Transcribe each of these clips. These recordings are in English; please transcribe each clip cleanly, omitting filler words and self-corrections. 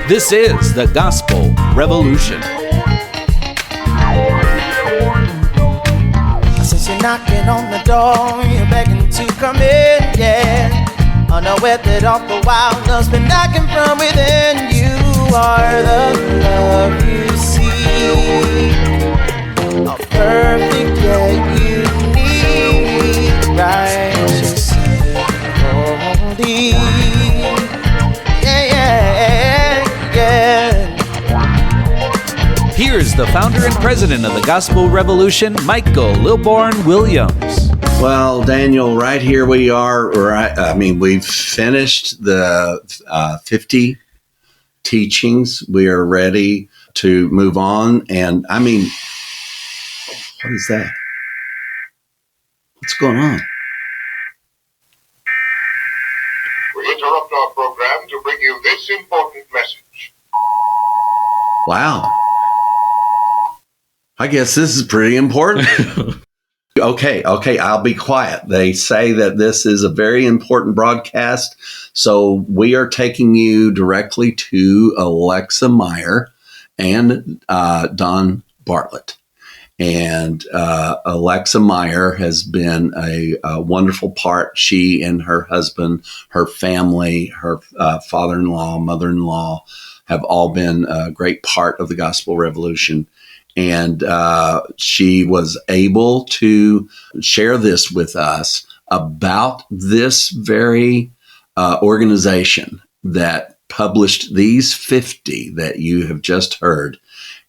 This is the Gospel Revolution. Since you're knocking on the door, you're begging to come in, yeah. Unaware that all the while love's been knocking from within. You are the love you see, a perfect yet unique, righteous, holy. Here's the founder and president of the Gospel Revolution, Michael Lilborn Williams. Well, Daniel, right here we are. We've finished the 50 teachings. We are ready to move on. And what is that? What's going on? We interrupt our program to bring you this important message. Wow. I guess this is pretty important. Okay, I'll be quiet. They say that this is a very important broadcast, so we are taking you directly to Alexa Meyer and Don Bartlett. And Alexa Meyer has been a wonderful part. She and her husband, her family, her father-in-law, mother-in-law have all been a great part of the Gospel Revolution. And she was able to share this with us about this very organization that published these 50 that you have just heard.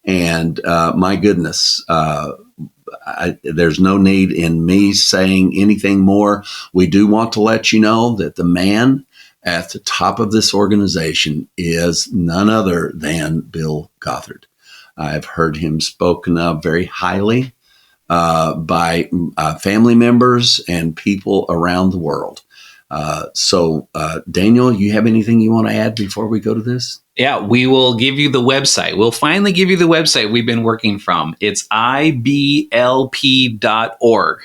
And my goodness, there's no need in me saying anything more. We do want to let you know that the man at the top of this organization is none other than Bill Gothard. I've heard him spoken of very highly by family members and people around the world. So, Daniel, you have anything you want to add before we go to this? Yeah, we will give you the website. We'll finally give you the website we've been working from. It's iblp.org.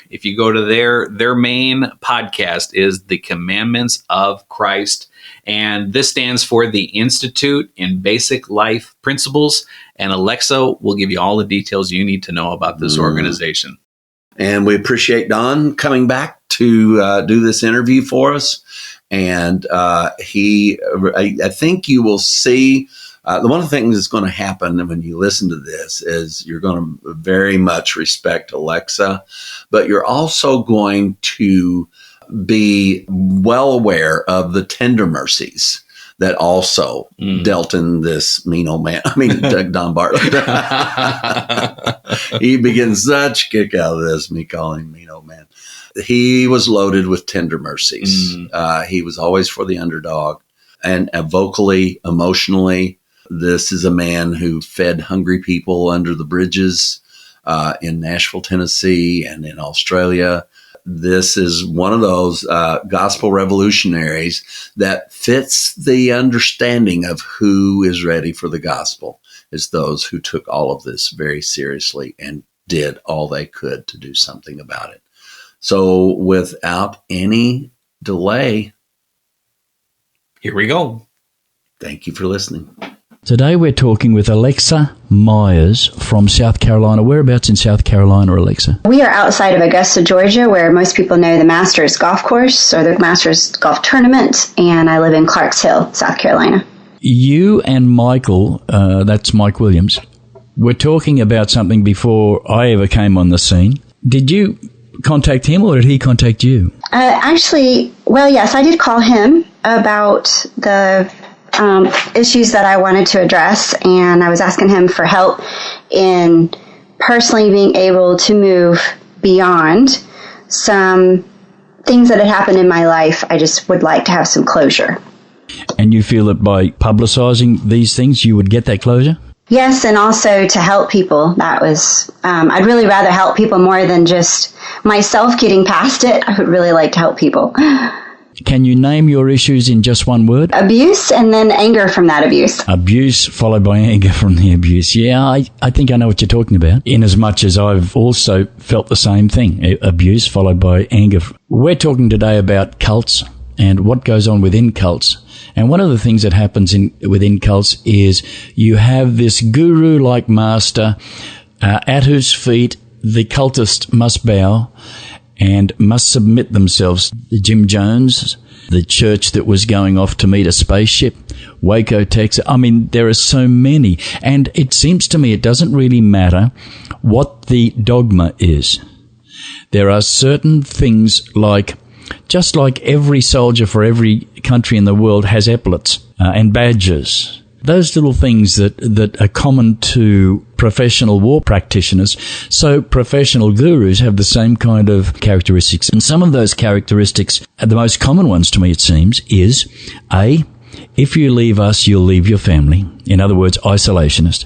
If you go to their main podcast is The Commandments of Christ. And this stands for the Institute in Basic Life Principles. And Alexa will give you all the details you need to know about this organization. And we appreciate Don coming back to do this interview for us. And I think you will see one of the things that's going to happen when you listen to this is you're going to very much respect Alexa, but you're also going to be well aware of the tender mercies that also dealt in this mean old man. Don Bartlett. He begins such a kick out of this, me calling him mean old man. He was loaded with tender mercies. He was always for the underdog. And vocally, emotionally, this is a man who fed hungry people under the bridges in Nashville, Tennessee, and in Australia. This is one of those gospel revolutionaries that fits the understanding of who is ready for the gospel, is those who took all of this very seriously and did all they could to do something about it. So without any delay, here we go. Thank you for listening. Today we're talking with Alexa Myers from South Carolina. Whereabouts in South Carolina, Alexa? We are outside of Augusta, Georgia, where most people know the Masters Golf Course or the Masters Golf Tournament, and I live in Clarks Hill, South Carolina. You and Michael, that's Mike Williams, were talking about something before I ever came on the scene. Did you contact him or did he contact you? Yes, I did call him about the issues that I wanted to address, and I was asking him for help in personally being able to move beyond some things that had happened in my life. I just would like to have some closure. And you feel that by publicizing these things, you would get that closure? Yes, and also to help people. That was, I'd really rather help people more than just myself getting past it. I would really like to help people. Can you name your issues in just one word? Abuse and then anger from that abuse. Abuse followed by anger from the abuse. Yeah, I think I know what you're talking about, in as much as I've also felt the same thing. Abuse followed by anger. We're talking today about cults and what goes on within cults. And one of the things that happens within cults is you have this guru-like master at whose feet the cultist must bow and must submit themselves. Jim Jones, the church that was going off to meet a spaceship, Waco, Texas. I mean, there are so many. And it seems to me it doesn't really matter what the dogma is. There are certain things just like every soldier for every country in the world has epaulets and badges. Those little things that are common to professional war practitioners. So professional gurus have the same kind of characteristics. And some of those characteristics, the most common ones to me, it seems, is A, if you leave us, you'll leave your family. In other words, isolationist.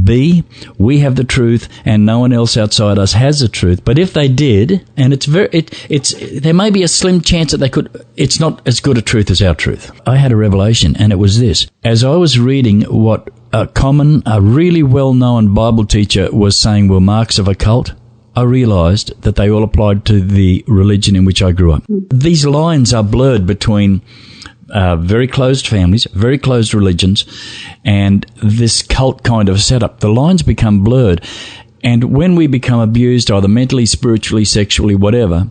B, we have the truth and no one else outside us has the truth. But if they did, and there may be a slim chance that it's not as good a truth as our truth. I had a revelation, and it was this. As I was reading what a really well-known Bible teacher was saying were marks of a cult, I realized that they all applied to the religion in which I grew up. These lines are blurred between very closed families, very closed religions, and this cult kind of setup. The lines become blurred. And when we become abused, either mentally, spiritually, sexually, whatever,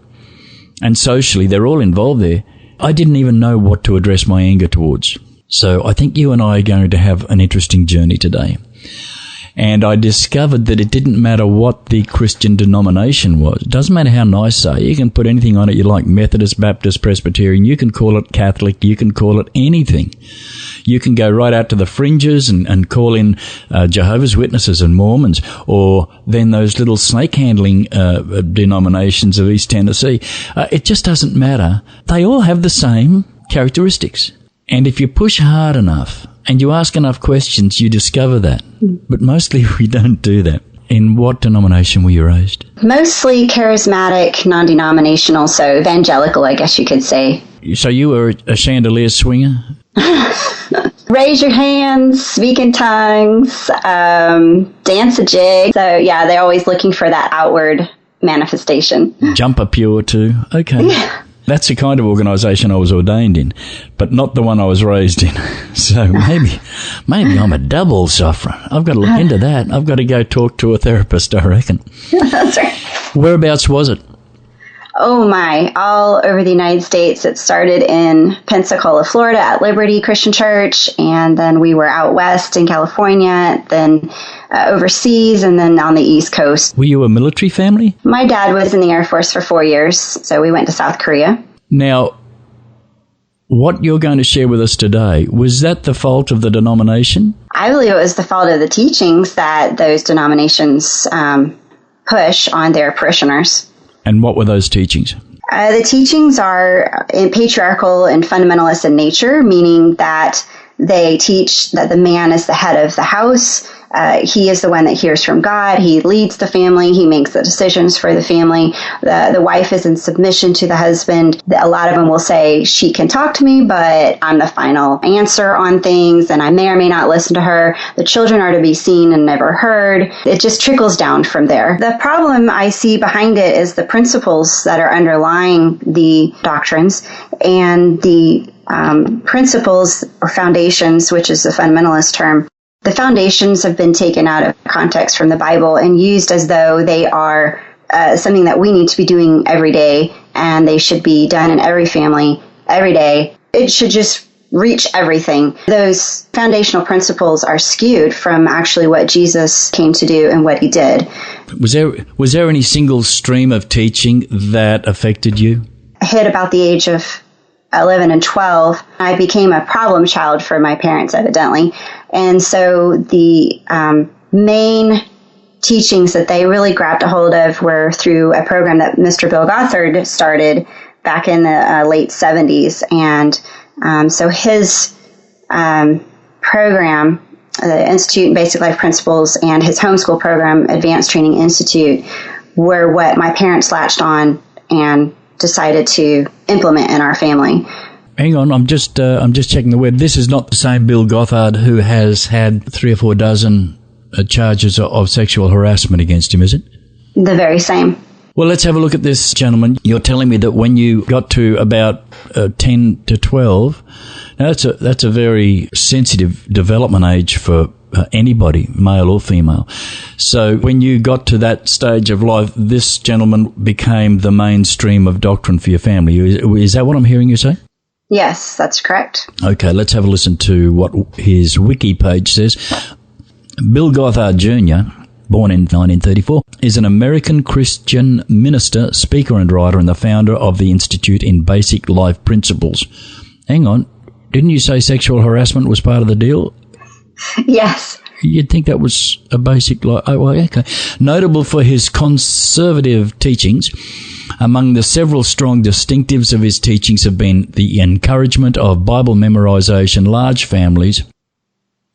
and socially, they're all involved there, I didn't even know what to address my anger towards. So I think you and I are going to have an interesting journey today. And I discovered that it didn't matter what the Christian denomination was. It doesn't matter how nice they are. You can put anything on it you like, Methodist, Baptist, Presbyterian. You can call it Catholic. You can call it anything. You can go right out to the fringes and call in Jehovah's Witnesses and Mormons, or then those little snake-handling denominations of East Tennessee. It just doesn't matter. They all have the same characteristics. And if you push hard enough and you ask enough questions, you discover that. But mostly we don't do that. In what denomination were you raised? Mostly charismatic, non-denominational, so evangelical, I guess you could say. So you were a chandelier swinger? Raise your hands, speak in tongues, dance a jig. So yeah, they're always looking for that outward manifestation. Jump a pew or two. Okay. Yeah. That's the kind of organisation I was ordained in, but not the one I was raised in. So maybe I'm a double sufferer. I've got to look into that. I've got to go talk to a therapist, I reckon. That's right. Whereabouts was it? Oh my, all over the United States. It started in Pensacola, Florida at Liberty Christian Church, and then we were out west in California, then overseas, and then on the East Coast. Were you a military family? My dad was in the Air Force for 4 years, so we went to South Korea. Now, what you're going to share with us today, was that the fault of the denomination? I believe it was the fault of the teachings that those denominations push on their parishioners. And what were those teachings? The teachings are patriarchal and fundamentalist in nature, meaning that they teach that the man is the head of the house. He is the one that hears from God. He leads the family. He makes the decisions for the family. The wife is in submission to the husband. A lot of them will say, she can talk to me, but I'm the final answer on things, and I may or may not listen to her. The children are to be seen and never heard. It just trickles down from there. The problem I see behind it is the principles that are underlying the doctrines, and the principles or foundations, which is the fundamentalist term. The foundations have been taken out of context from the Bible and used as though they are something that we need to be doing every day, and they should be done in every family every day. It should just reach everything. Those foundational principles are skewed from actually what Jesus came to do and what he did. Was there any single stream of teaching that affected you? I hit about the age of 11 and 12, I became a problem child for my parents, evidently. And so the main teachings that they really grabbed a hold of were through a program that Mr. Bill Gothard started back in the late 70s. And so his program, the Institute in Basic Life Principles, and his homeschool program, Advanced Training Institute, were what my parents latched on and decided to implement in our family. Hang on, I'm just checking the web. This is not the same Bill Gothard who has had 3 or 4 dozen charges of sexual harassment against him, is it? The very same. Well, let's have a look at this, gentlemen. You're telling me that when you got to about 10 to 12, now that's a very sensitive development age for anybody, male or female. So when you got to that stage of life, this gentleman became the mainstream of doctrine for your family. Is that what I'm hearing you say? Yes, that's correct. Okay, let's have a listen to what his wiki page says. Bill Gothard Jr., born in 1934, is an American Christian minister, speaker and writer, and the founder of the Institute in Basic Life Principles. Hang on, didn't you say sexual harassment was part of the deal? Yes. You'd think that was a basic life. Oh, well, okay. Notable for his conservative teachings, among the several strong distinctives of his teachings have been the encouragement of Bible memorization, large families,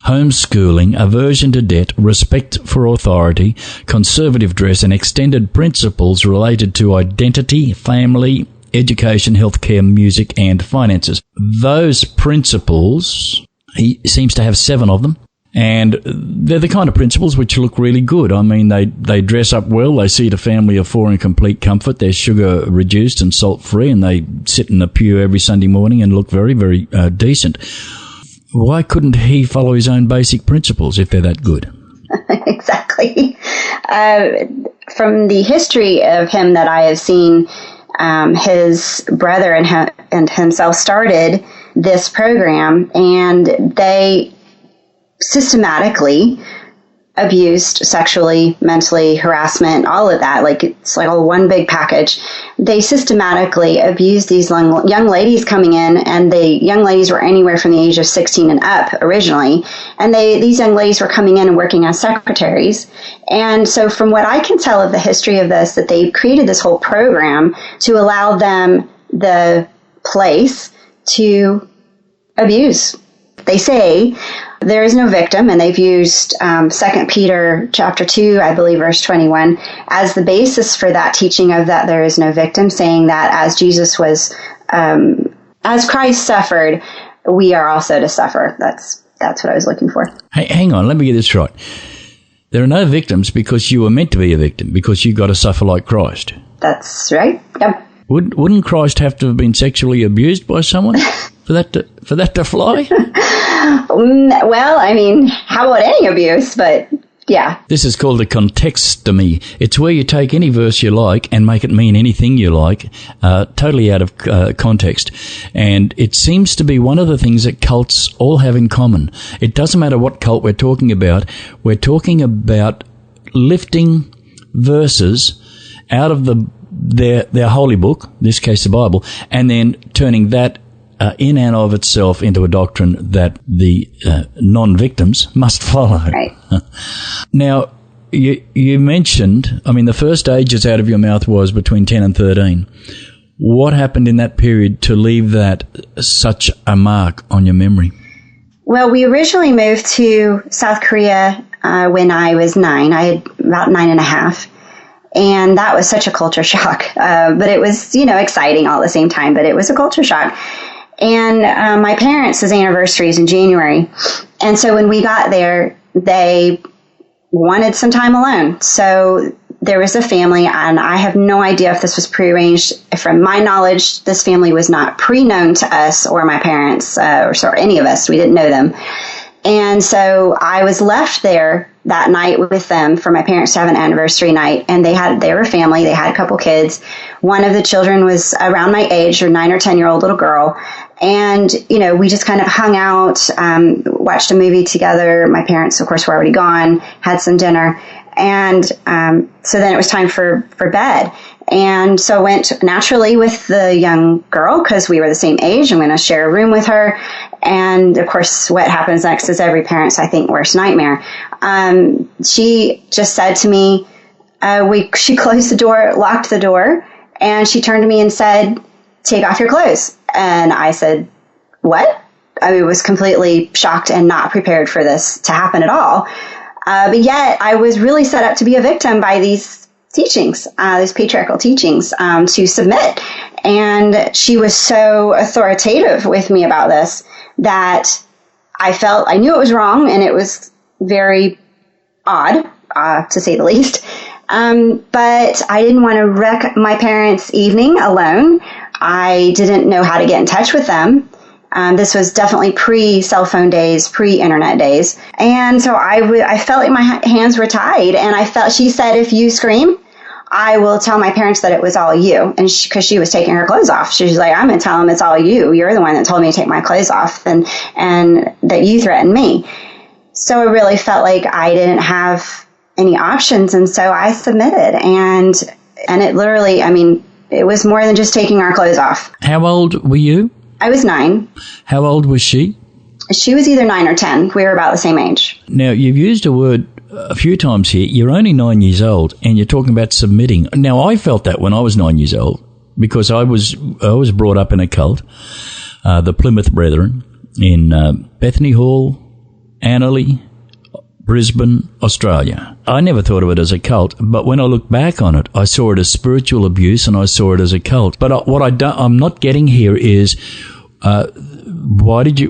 homeschooling, aversion to debt, respect for authority, conservative dress, and extended principles related to identity, family, education, healthcare, music, and finances. Those principles, he seems to have 7 of them, and they're the kind of principles which look really good. I mean, they dress up well, they seat a family of 4 in complete comfort, they're sugar reduced and salt free, and they sit in the pew every Sunday morning and look very, very decent. Why couldn't he follow his own basic principles if they're that good? Exactly. From the history of him that I have seen, his brother and himself started this program, and they systematically abused sexually, mentally, harassment, all of that. Like, it's like all one big package. They systematically abused these young ladies coming in, and the young ladies were anywhere from the age of 16 and up originally. And these young ladies were coming in and working as secretaries. And so from what I can tell of the history of this, that they created this whole program to allow them the place to abuse. They say there is no victim, and they've used 2 Peter chapter 2, I believe, verse 21, as the basis for that teaching of that there is no victim, saying that as Jesus was, as Christ suffered, we are also to suffer. That's what I was looking for. Hey, hang on, let me get this right. There are no victims because you were meant to be a victim, because you got to suffer like Christ. That's right. Yep. Wouldn't Christ have to have been sexually abused by someone for that to fly? Well, I mean, how about any abuse? But yeah. This is called a contextomy. It's where you take any verse you like and make it mean anything you like, totally out of context. And it seems to be one of the things that cults all have in common. It doesn't matter what cult we're talking about. We're talking about lifting verses out of their holy book, in this case the Bible, and then turning that in and of itself into a doctrine that the non-victims must follow. Right. Now, you mentioned, I mean, the first ages out of your mouth was between 10 and 13. What happened in that period to leave that such a mark on your memory? Well, we originally moved to South Korea when I was 9. I had about 9 and a half. And that was such a culture shock. But it was, exciting all at the same time, but it was a culture shock. And my parents' anniversary is in January. And so when we got there, they wanted some time alone. So there was a family, and I have no idea if this was prearranged. From my knowledge, this family was not pre-known to us or my parents or any of us. We didn't know them. And so I was left there that night with them for my parents to have an anniversary night. And they were a family. They had a couple kids. One of the children was around my age, or 9 or 10-year-old little girl. And, we just kind of hung out, watched a movie together. My parents, of course, were already gone, had some dinner. And so then it was time for bed. And so I went naturally with the young girl because we were the same age. I'm going to share a room with her. And, of course, what happens next is every parent's, I think, worst nightmare. She just said to me, she closed the door, locked the door, and she turned to me and said, "Take off your clothes." And I said, "What?" I was completely shocked and not prepared for this to happen at all. But yet I was really set up to be a victim by these teachings, these patriarchal teachings, to submit. And she was so authoritative with me about this that I knew it was wrong, and it was very odd, to say the least. But I didn't want to wreck my parents' evening alone. I didn't know how to get in touch with them. This was definitely pre-cell phone days, pre-internet days. And so I felt like my hands were tied. And she said, if you scream, I will tell my parents that it was all you. And because she was taking her clothes off. She was like, I'm going to tell them it's all you. You're the one that told me to take my clothes off and that you threatened me. So I really felt like I didn't have any options. And so I submitted. And it literally, it was more than just taking our clothes off. How old were you? I was 9. How old was she? She was either 9 or 10. We were about the same age. Now, you've used a word a few times here. You're only 9 years old, and you're talking about submitting. Now, I felt that when I was 9 years old, because I was brought up in a cult, the Plymouth Brethren, in Bethany Hall, Annerley, Brisbane, Australia. I never thought of it as a cult, but when I look back on it, I saw it as spiritual abuse and I saw it as a cult. But I'm not getting here is, why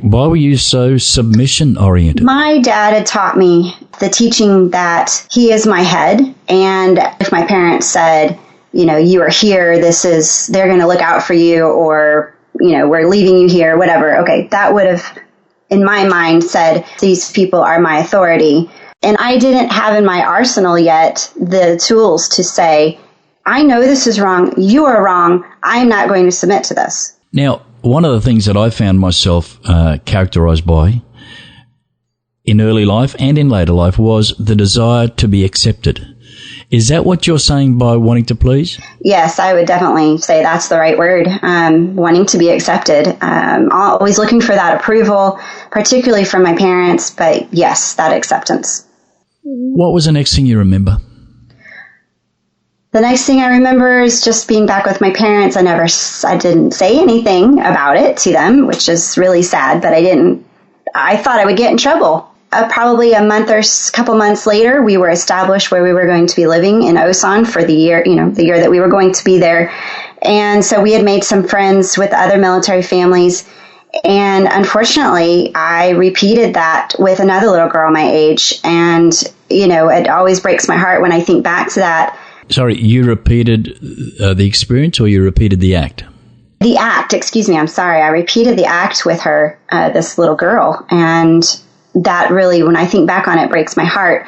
were you so submission oriented? My dad had taught me the teaching that he is my head. And if my parents said, you are here, they're going to look out for you, or, we're leaving you here, whatever. Okay. That would have, in my mind, said, these people are my authority. And I didn't have in my arsenal yet the tools to say, I know this is wrong. You are wrong. I'm not going to submit to this. Now, one of the things that I found myself characterized by in early life and in later life was the desire to be accepted. Is that what you're saying by wanting to please? Yes, I would definitely say that's the right word, wanting to be accepted. Always looking for that approval, particularly from my parents, but yes, that acceptance. What was the next thing you remember? The next thing I remember is just being back with my parents. I didn't say anything about it to them, which is really sad, but I thought I would get in trouble. Probably a month or couple months later, we were established where we were going to be living in Osan for the year that we were going to be there. And so we had made some friends with other military families. And unfortunately, I repeated that with another little girl my age. And, it always breaks my heart when I think back to that. Sorry, you repeated the experience or you repeated the act? The act, excuse me, I'm sorry. I repeated the act with her, this little girl. And that really, when I think back on it, breaks my heart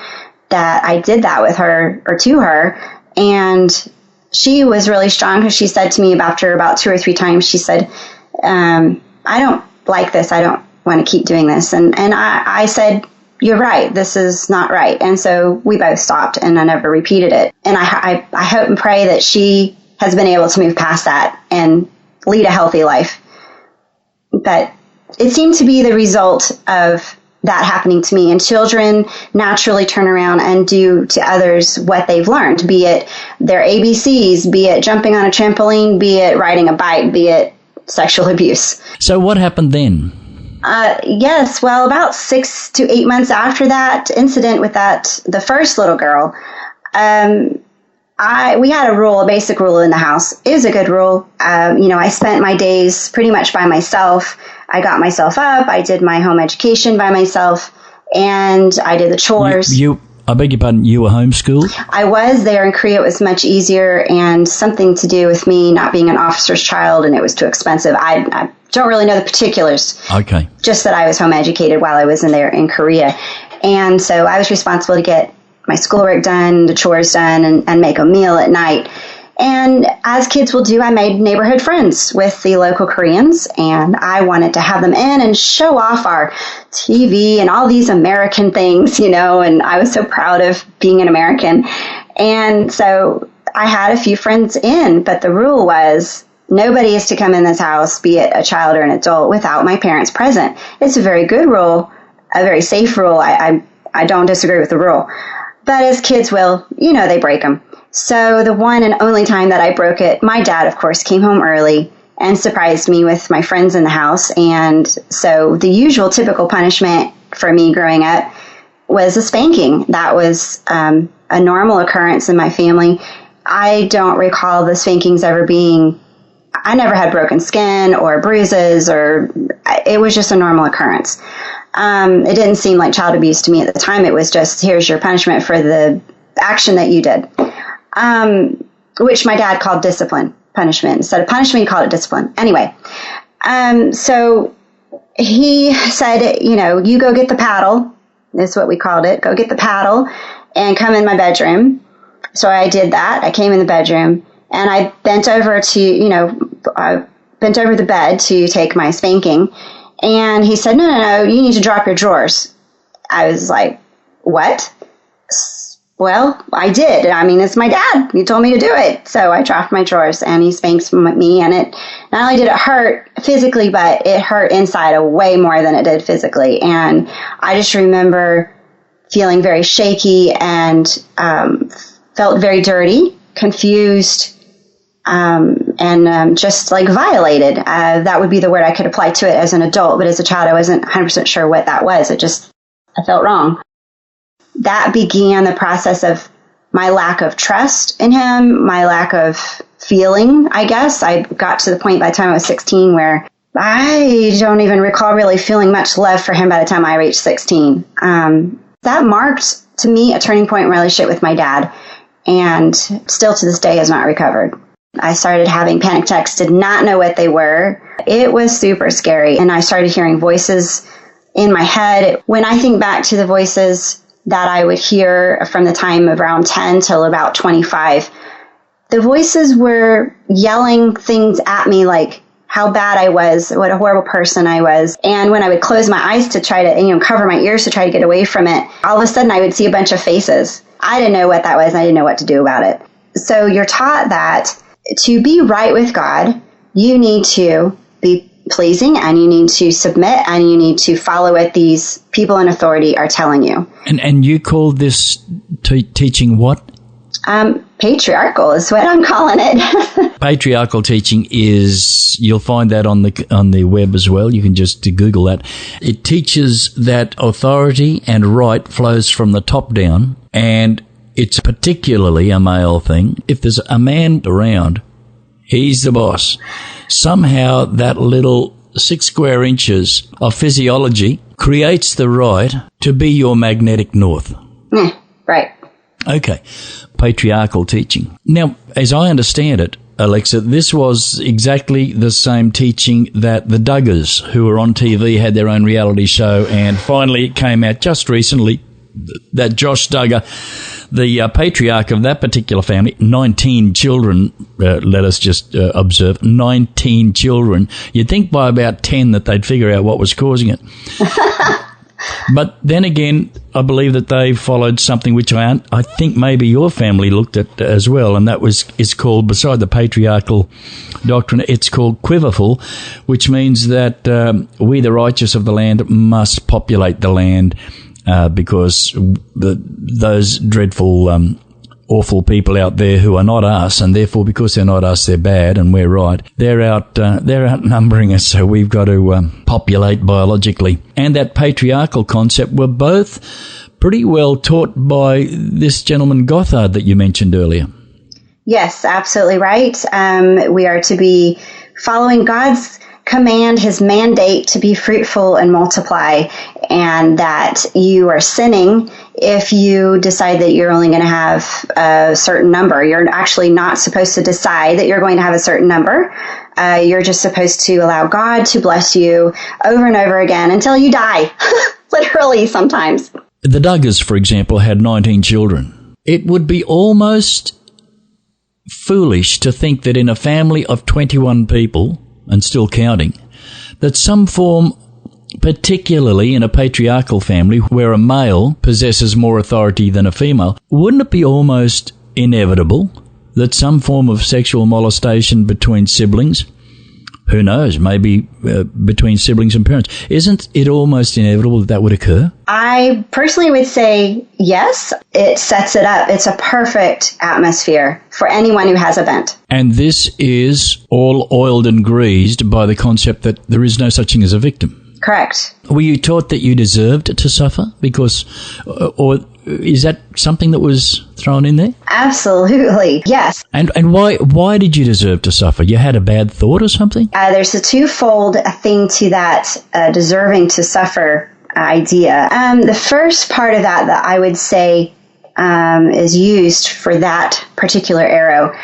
that I did that with her or to her. And she was really strong because she said to me after about 2 or 3 times, she said, I don't like this. I don't want to keep doing this. And I said, you're right. This is not right. And so we both stopped and I never repeated it. And I hope and pray that she has been able to move past that and lead a healthy life. But it seemed to be the result of that happening to me. And children naturally turn around and do to others what they've learned, be it their ABCs, be it jumping on a trampoline, be it riding a bike, be it sexual abuse. So what happened then? Yes, well, about 6 to 8 months after that incident with the first little girl, we had a basic rule in the house. It was a good rule. I spent my days pretty much by myself. I got myself up. I did my home education by myself, and I did the chores. I beg your pardon, you were homeschooled? I was there in Korea. It was much easier and something to do with me not being an officer's child, and it was too expensive. I don't really know the particulars. Okay. Just that I was home educated while I was in Korea. And so I was responsible to get my schoolwork done, the chores done, and make a meal at night. And as kids will do, I made neighborhood friends with the local Koreans, and I wanted to have them in and show off our TV and all these American things, and I was so proud of being an American. And so I had a few friends in, but the rule was nobody is to come in this house, be it a child or an adult, without my parents present. It's a very good rule, a very safe rule. I don't disagree with the rule. But as kids will, they break them. So the one and only time that I broke it, my dad, of course, came home early and surprised me with my friends in the house. And so the usual typical punishment for me growing up was a spanking. That was a normal occurrence in my family. I don't recall the spankings ever I never had broken skin or bruises, or it was just a normal occurrence. It didn't seem like child abuse to me at the time. It was just, here's your punishment for the action that you did. which my dad called discipline, punishment. Instead of punishment, he called it discipline. Anyway, so he said, you go get the paddle. That's what we called it. Go get the paddle and come in my bedroom. So I did that. I came in the bedroom and I bent over the bed to take my spanking. And he said, no, you need to drop your drawers. I was like, what? Well, I did. I mean, it's my dad. He told me to do it. So I dropped my drawers and he spanks me. And it not only did it hurt physically, but it hurt inside way more than it did physically. And I just remember feeling very shaky and felt very dirty, confused, and just like violated. That would be the word I could apply to it as an adult. But as a child, I wasn't 100% sure what that was. I felt wrong. That began the process of my lack of trust in him, my lack of feeling, I guess. I got to the point by the time I was 16 where I don't even recall really feeling much love for him by the time I reached 16. That marked, to me, a turning point in my relationship with my dad, and still to this day has not recovered. I started having panic attacks, did not know what they were. It was super scary, and I started hearing voices in my head. When I think back to the voices that I would hear from the time of around 10 till about 25, the voices were yelling things at me like how bad I was, what a horrible person I was. And when I would close my eyes to try to, cover my ears to try to get away from it, all of a sudden I would see a bunch of faces. I didn't know what that was. And I didn't know what to do about it. So you're taught that to be right with God, you need to be pleasing and you need to submit and you need to follow what these people in authority are telling you. And you call this teaching what? Patriarchal is what I'm calling it. Patriarchal teaching is, you'll find that on the web as well. You can just Google that. It teaches that authority and right flows from the top down, and it's particularly a male thing. If there's a man around, he's the boss. Somehow that little 6 square inches of physiology creates the right to be your magnetic north. Right. Okay. Patriarchal teaching. Now, as I understand it, Alexa, this was exactly the same teaching that the Duggars, who were on TV, had their own reality show, and finally it came out just recently that Josh Duggar, the patriarch of that particular family, 19 children, let us just observe, 19 children. You'd think by about 10 that they'd figure out what was causing it. But then again, I believe that they followed something which I think maybe your family looked at as well, and that is called, beside the patriarchal doctrine, it's called quiverful, which means that we, the righteous of the land, must populate the land because those dreadful, awful people out there who are not us, and therefore because they're not us, they're bad and we're right. They're outnumbering us, so we've got to populate biologically. And that patriarchal concept were both pretty well taught by this gentleman Gothard that you mentioned earlier. Yes, absolutely right. We are to be following God's command, his mandate to be fruitful and multiply, and that you are sinning if you decide that you're only going to have a certain number. You're actually not supposed to decide that you're going to have a certain number. You're just supposed to allow God to bless you over and over again until you die, literally sometimes. The Duggars, for example, had 19 children. It would be almost foolish to think that in a family of 21 people, and still counting, that some form, particularly in a patriarchal family where a male possesses more authority than a female, wouldn't it be almost inevitable that some form of sexual molestation between siblings, who knows, maybe between siblings and parents, isn't it almost inevitable that would occur? I personally would say yes. It sets it up. It's a perfect atmosphere for anyone who has a bent. And this is all oiled and greased by the concept that there is no such thing as a victim. Correct. Were you taught that you deserved to suffer? Because, or is that something that was thrown in there? Absolutely, yes. And why did you deserve to suffer? You had a bad thought or something? There's a twofold thing to that deserving to suffer idea. The first part of that I would say is used for that particular arrow,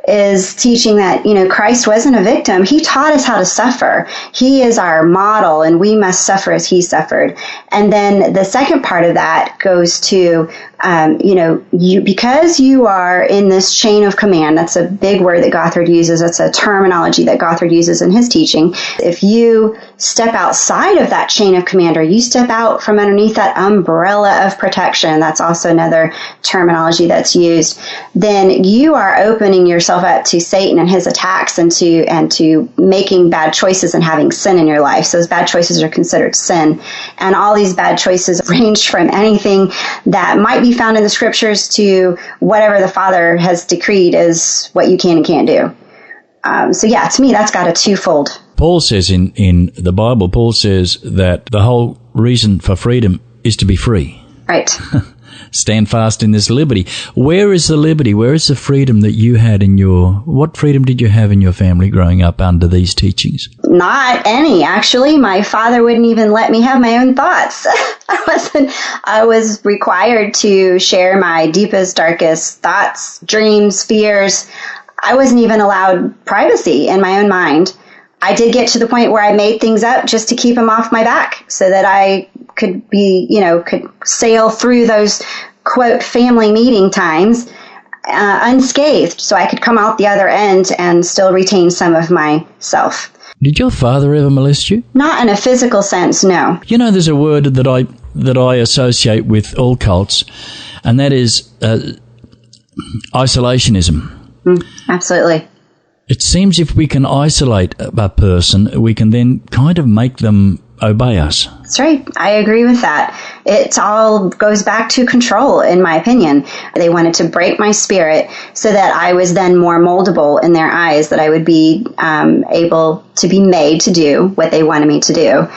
is teaching that, Christ wasn't a victim. He taught us how to suffer. He is our model, and we must suffer as he suffered. And then the second part of that goes to, because you are in this chain of command. That's a big word that Gothard uses. That's a terminology that Gothard uses in his teaching. If you step outside of that chain of command, or you step out from underneath that umbrella of protection, that's also another terminology that's used, then you are opening yourself up to Satan and his attacks, and to making bad choices and having sin in your life. So those bad choices are considered sin. And all these bad choices range from anything that might be found in the scriptures to whatever the Father has decreed is what you can and can't do. To me, that's got a twofold. Paul says in the Bible, Paul says that the whole reason for freedom is to be free. Right. Stand fast in this liberty. Where is the liberty? Where is the freedom that you had what freedom did you have in your family growing up under these teachings? Not any, actually. My father wouldn't even let me have my own thoughts. I was required to share my deepest, darkest thoughts, dreams, fears. I wasn't even allowed privacy in my own mind. I did get to the point where I made things up just to keep them off my back so that I could could sail through those, quote, family meeting times unscathed, so I could come out the other end and still retain some of myself. Did your father ever molest you? Not in a physical sense, no. There's a word that I associate with all cults, and that is isolationism. Absolutely. It seems if we can isolate a person, we can then kind of make them obey us. That's right. I agree with that. It all goes back to control, in my opinion. They wanted to break my spirit so that I was then more moldable in their eyes, that I would be able to be made to do what they wanted me to do.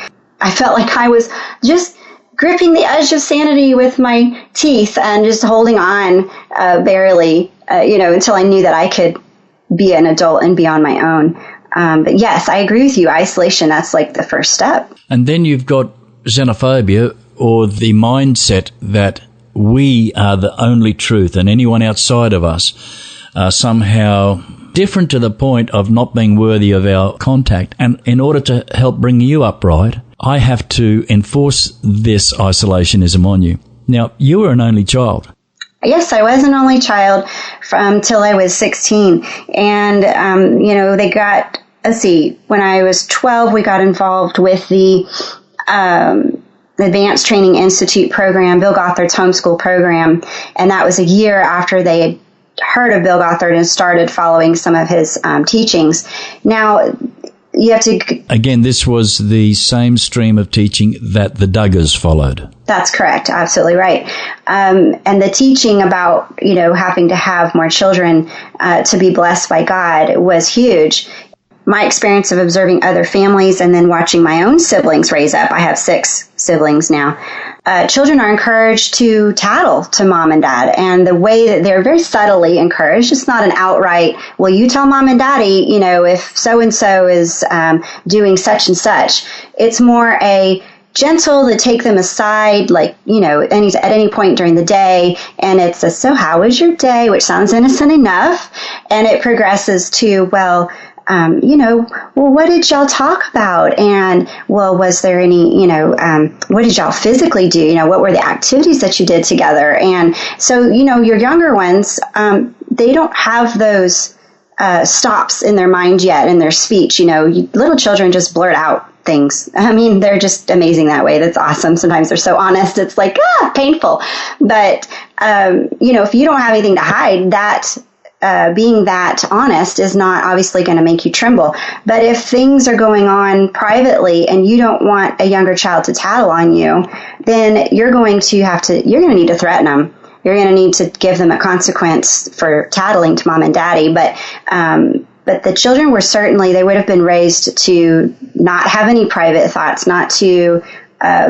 I felt like I was just gripping the edge of sanity with my teeth and just holding on barely, until I knew that I could be an adult and be on my own. But yes, I agree with you. Isolation, that's like the first step. And then you've got xenophobia, or the mindset that we are the only truth and anyone outside of us are somehow different to the point of not being worthy of our contact. And in order to help bring you upright, I have to enforce this isolationism on you. Now, you were an only child. Yes, I was an only child till I was 16. And, they got, when I was 12, we got involved with the Advanced Training Institute program, Bill Gothard's homeschool program. And that was a year after they had heard of Bill Gothard and started following some of his teachings. Now, you have to... Again, this was the same stream of teaching that the Duggars followed. That's correct. Absolutely right. And the teaching about, having to have more children to be blessed by God was huge. My experience of observing other families and then watching my own siblings raise up. I have 6 siblings now. Children are encouraged to tattle to mom and dad, and the way that they're very subtly encouraged, it's not an outright, well, you tell mom and daddy, if so-and-so is doing such and such. It's more a gentle to take them aside, like, at any point during the day, and it's a, so how was your day, which sounds innocent enough, and it progresses to, well, what did y'all talk about? And, well, was there any, what did y'all physically do? What were the activities that you did together? And so, your younger ones, they don't have those stops in their mind yet in their speech. Little children just blurt out things. I mean, they're just amazing that way. That's awesome. Sometimes they're so honest. It's like, painful. But, if you don't have anything to hide, that being that honest is not obviously going to make you tremble. But if things are going on privately and you don't want a younger child to tattle on you, then you're going to need to threaten them. You're going to need to give them a consequence for tattling to mom and daddy. But the children were they would have been raised to not have any private thoughts, not to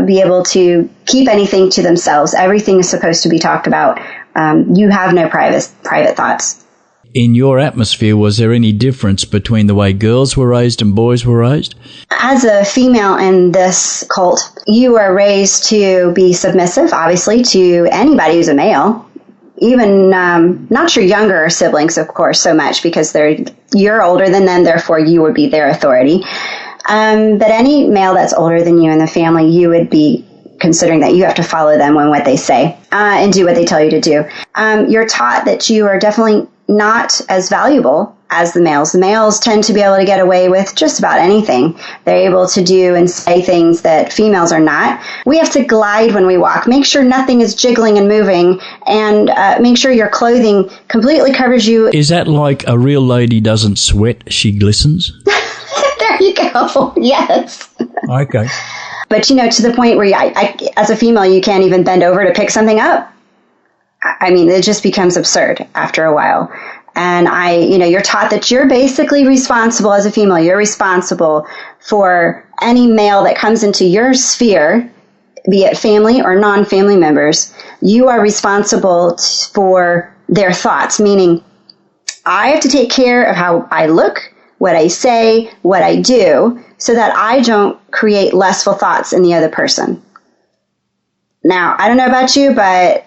be able to keep anything to themselves. Everything is supposed to be talked about. You have no private thoughts. In your atmosphere, was there any difference between the way girls were raised and boys were raised? As a female in this cult, you are raised to be submissive, obviously, to anybody who's a male. even not your younger siblings, of course, so much because you're older than them, therefore you would be their authority. But any male that's older than you in the family, you would be considering that you have to follow them on what they say and do what they tell you to do. You're taught that you are definitely not as valuable as the males. The males tend to be able to get away with just about anything. They're able to do and say things that females are not. We have to glide when we walk. Make sure nothing is jiggling and moving, and make sure your clothing completely covers you. Is that like a real lady doesn't sweat, she glistens? There you go. Yes. Okay. But, to the point where I, as a female, you can't even bend over to pick something up. I mean, it just becomes absurd after a while. And you're taught that you're basically responsible as a female. You're responsible for any male that comes into your sphere, be it family or non-family members. You are responsible for their thoughts, meaning I have to take care of how I look, what I say, what I do, so that I don't create lustful thoughts in the other person. Now, I don't know about you, but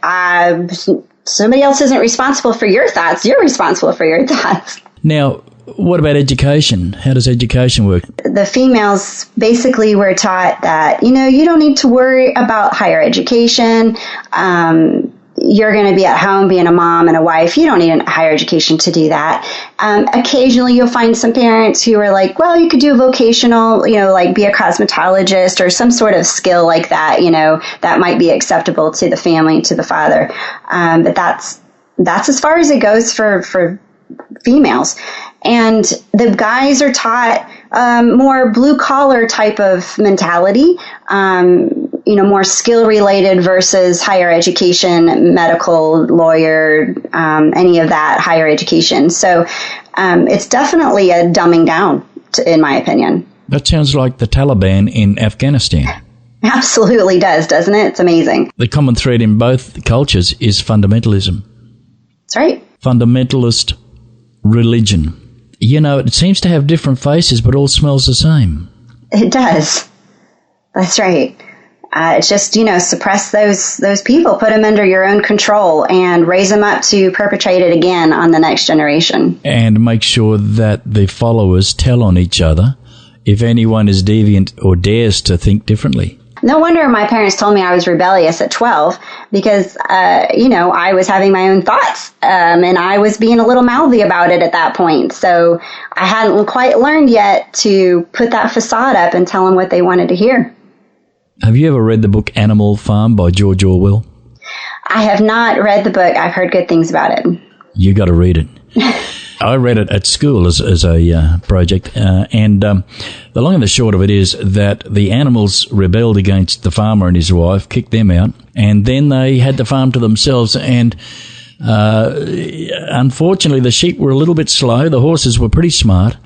somebody else isn't responsible for your thoughts. You're responsible for your thoughts. Now, what about education? How does education work? The females basically were taught that, you don't need to worry about higher education. You're going to be at home being a mom and a wife. You don't need a higher education to do that. Occasionally you'll find some parents who are like, well, you could do a vocational, like be a cosmetologist or some sort of skill like that, that might be acceptable to the family, to the father. But that's as far as it goes for females. And the guys are taught more blue collar type of mentality, more skill related versus higher education, medical, lawyer, any of that higher education. So it's definitely a dumbing down, in my opinion. That sounds like the Taliban in Afghanistan. Absolutely does, doesn't it? It's amazing. The common thread in both cultures is fundamentalism. That's right. Fundamentalist religion. It seems to have different faces, but all smells the same. It does. That's right. It's just, suppress those people, put them under your own control, and raise them up to perpetrate it again on the next generation. And make sure that the followers tell on each other if anyone is deviant or dares to think differently. No wonder my parents told me I was rebellious at 12 because, I was having my own thoughts and I was being a little mouthy about it at that point. So I hadn't quite learned yet to put that facade up and tell them what they wanted to hear. Have you ever read the book Animal Farm by George Orwell? I have not read the book. I've heard good things about it. You got to read it. I read it at school as a project, and the long and the short of it is that the animals rebelled against the farmer and his wife, kicked them out, and then they had the farm to themselves, and unfortunately the sheep were a little bit slow, the horses were pretty smart,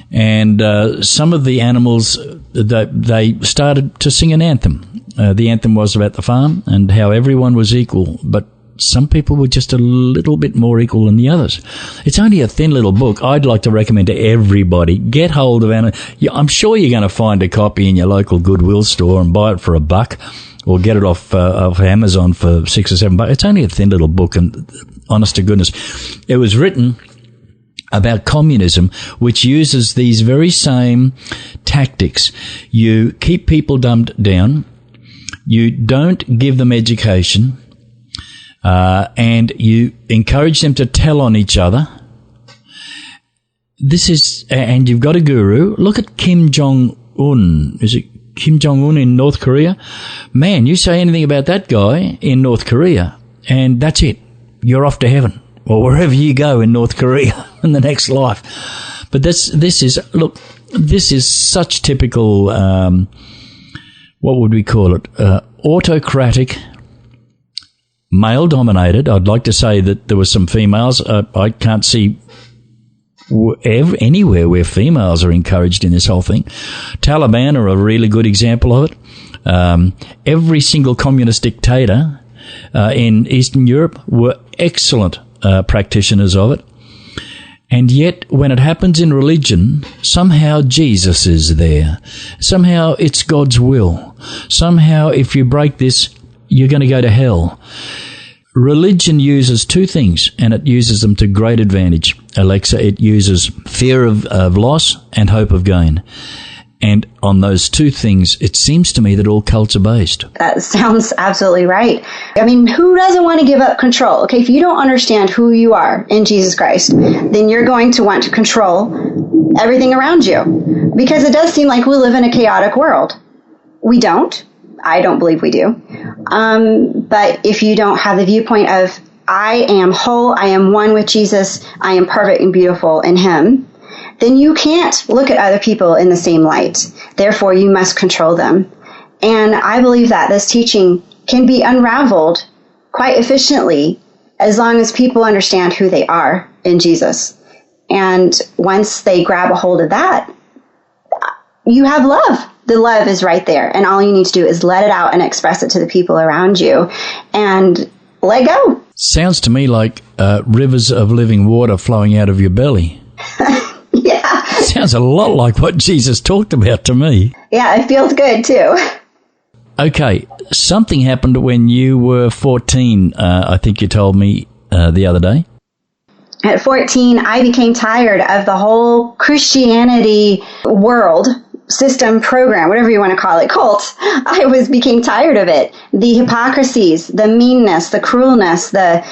and some of the animals, they started to sing an anthem. The anthem was about the farm and how everyone was equal, but some people were just a little bit more equal than the others. It's only a thin little book. I'd like to recommend to everybody, get hold of it. I'm sure you're going to find a copy in your local Goodwill store and buy it for $1 or get it off Amazon for $6 or $7. It's only a thin little book, and honest to goodness, it was written about communism, which uses these very same tactics. You keep people dumbed down. You don't give them education. And you encourage them to tell on each other. And you've got a guru. Look at Kim Jong-un. Is it Kim Jong-un in North Korea? Man, you say anything about that guy in North Korea, and that's it. You're off to heaven, or wherever you go in North Korea in the next life. But this is such typical, what would we call it? Autocratic, male-dominated. I'd like to say that there were some females. I can't see anywhere where females are encouraged in this whole thing. Taliban are a really good example of it. Every single communist dictator in Eastern Europe were excellent practitioners of it. And yet, when it happens in religion, somehow Jesus is there. Somehow it's God's will. Somehow if you break this, you're going to go to hell. religion uses two things, and it uses them to great advantage. Alexa, it uses fear of loss and hope of gain. And on those two things, it seems to me that all cults are based. That sounds absolutely right. I mean, who doesn't want to give up control? Okay, if you don't understand who you are in Jesus Christ, then you're going to want to control everything around you. Because it does seem like we live in a chaotic world. We don't. I don't believe we do. But if you don't have the viewpoint of, I am whole, I am one with Jesus, I am perfect and beautiful in Him, then you can't look at other people in the same light. Therefore, you must control them. And I believe that this teaching can be unraveled quite efficiently as long as people understand who they are in Jesus. And once they grab a hold of that, you have love. The love is right there. And all you need to do is let it out and express it to the people around you and let go. Sounds to me like rivers of living water flowing out of your belly. Yeah. Sounds a lot like what Jesus talked about to me. Yeah, it feels good too. Okay, something happened when you were 14, I think you told me the other day. At 14, I became tired of the whole Christianity world, system, program, whatever you want to call it, cult. I became tired of it. The hypocrisies, the meanness, the cruelness, the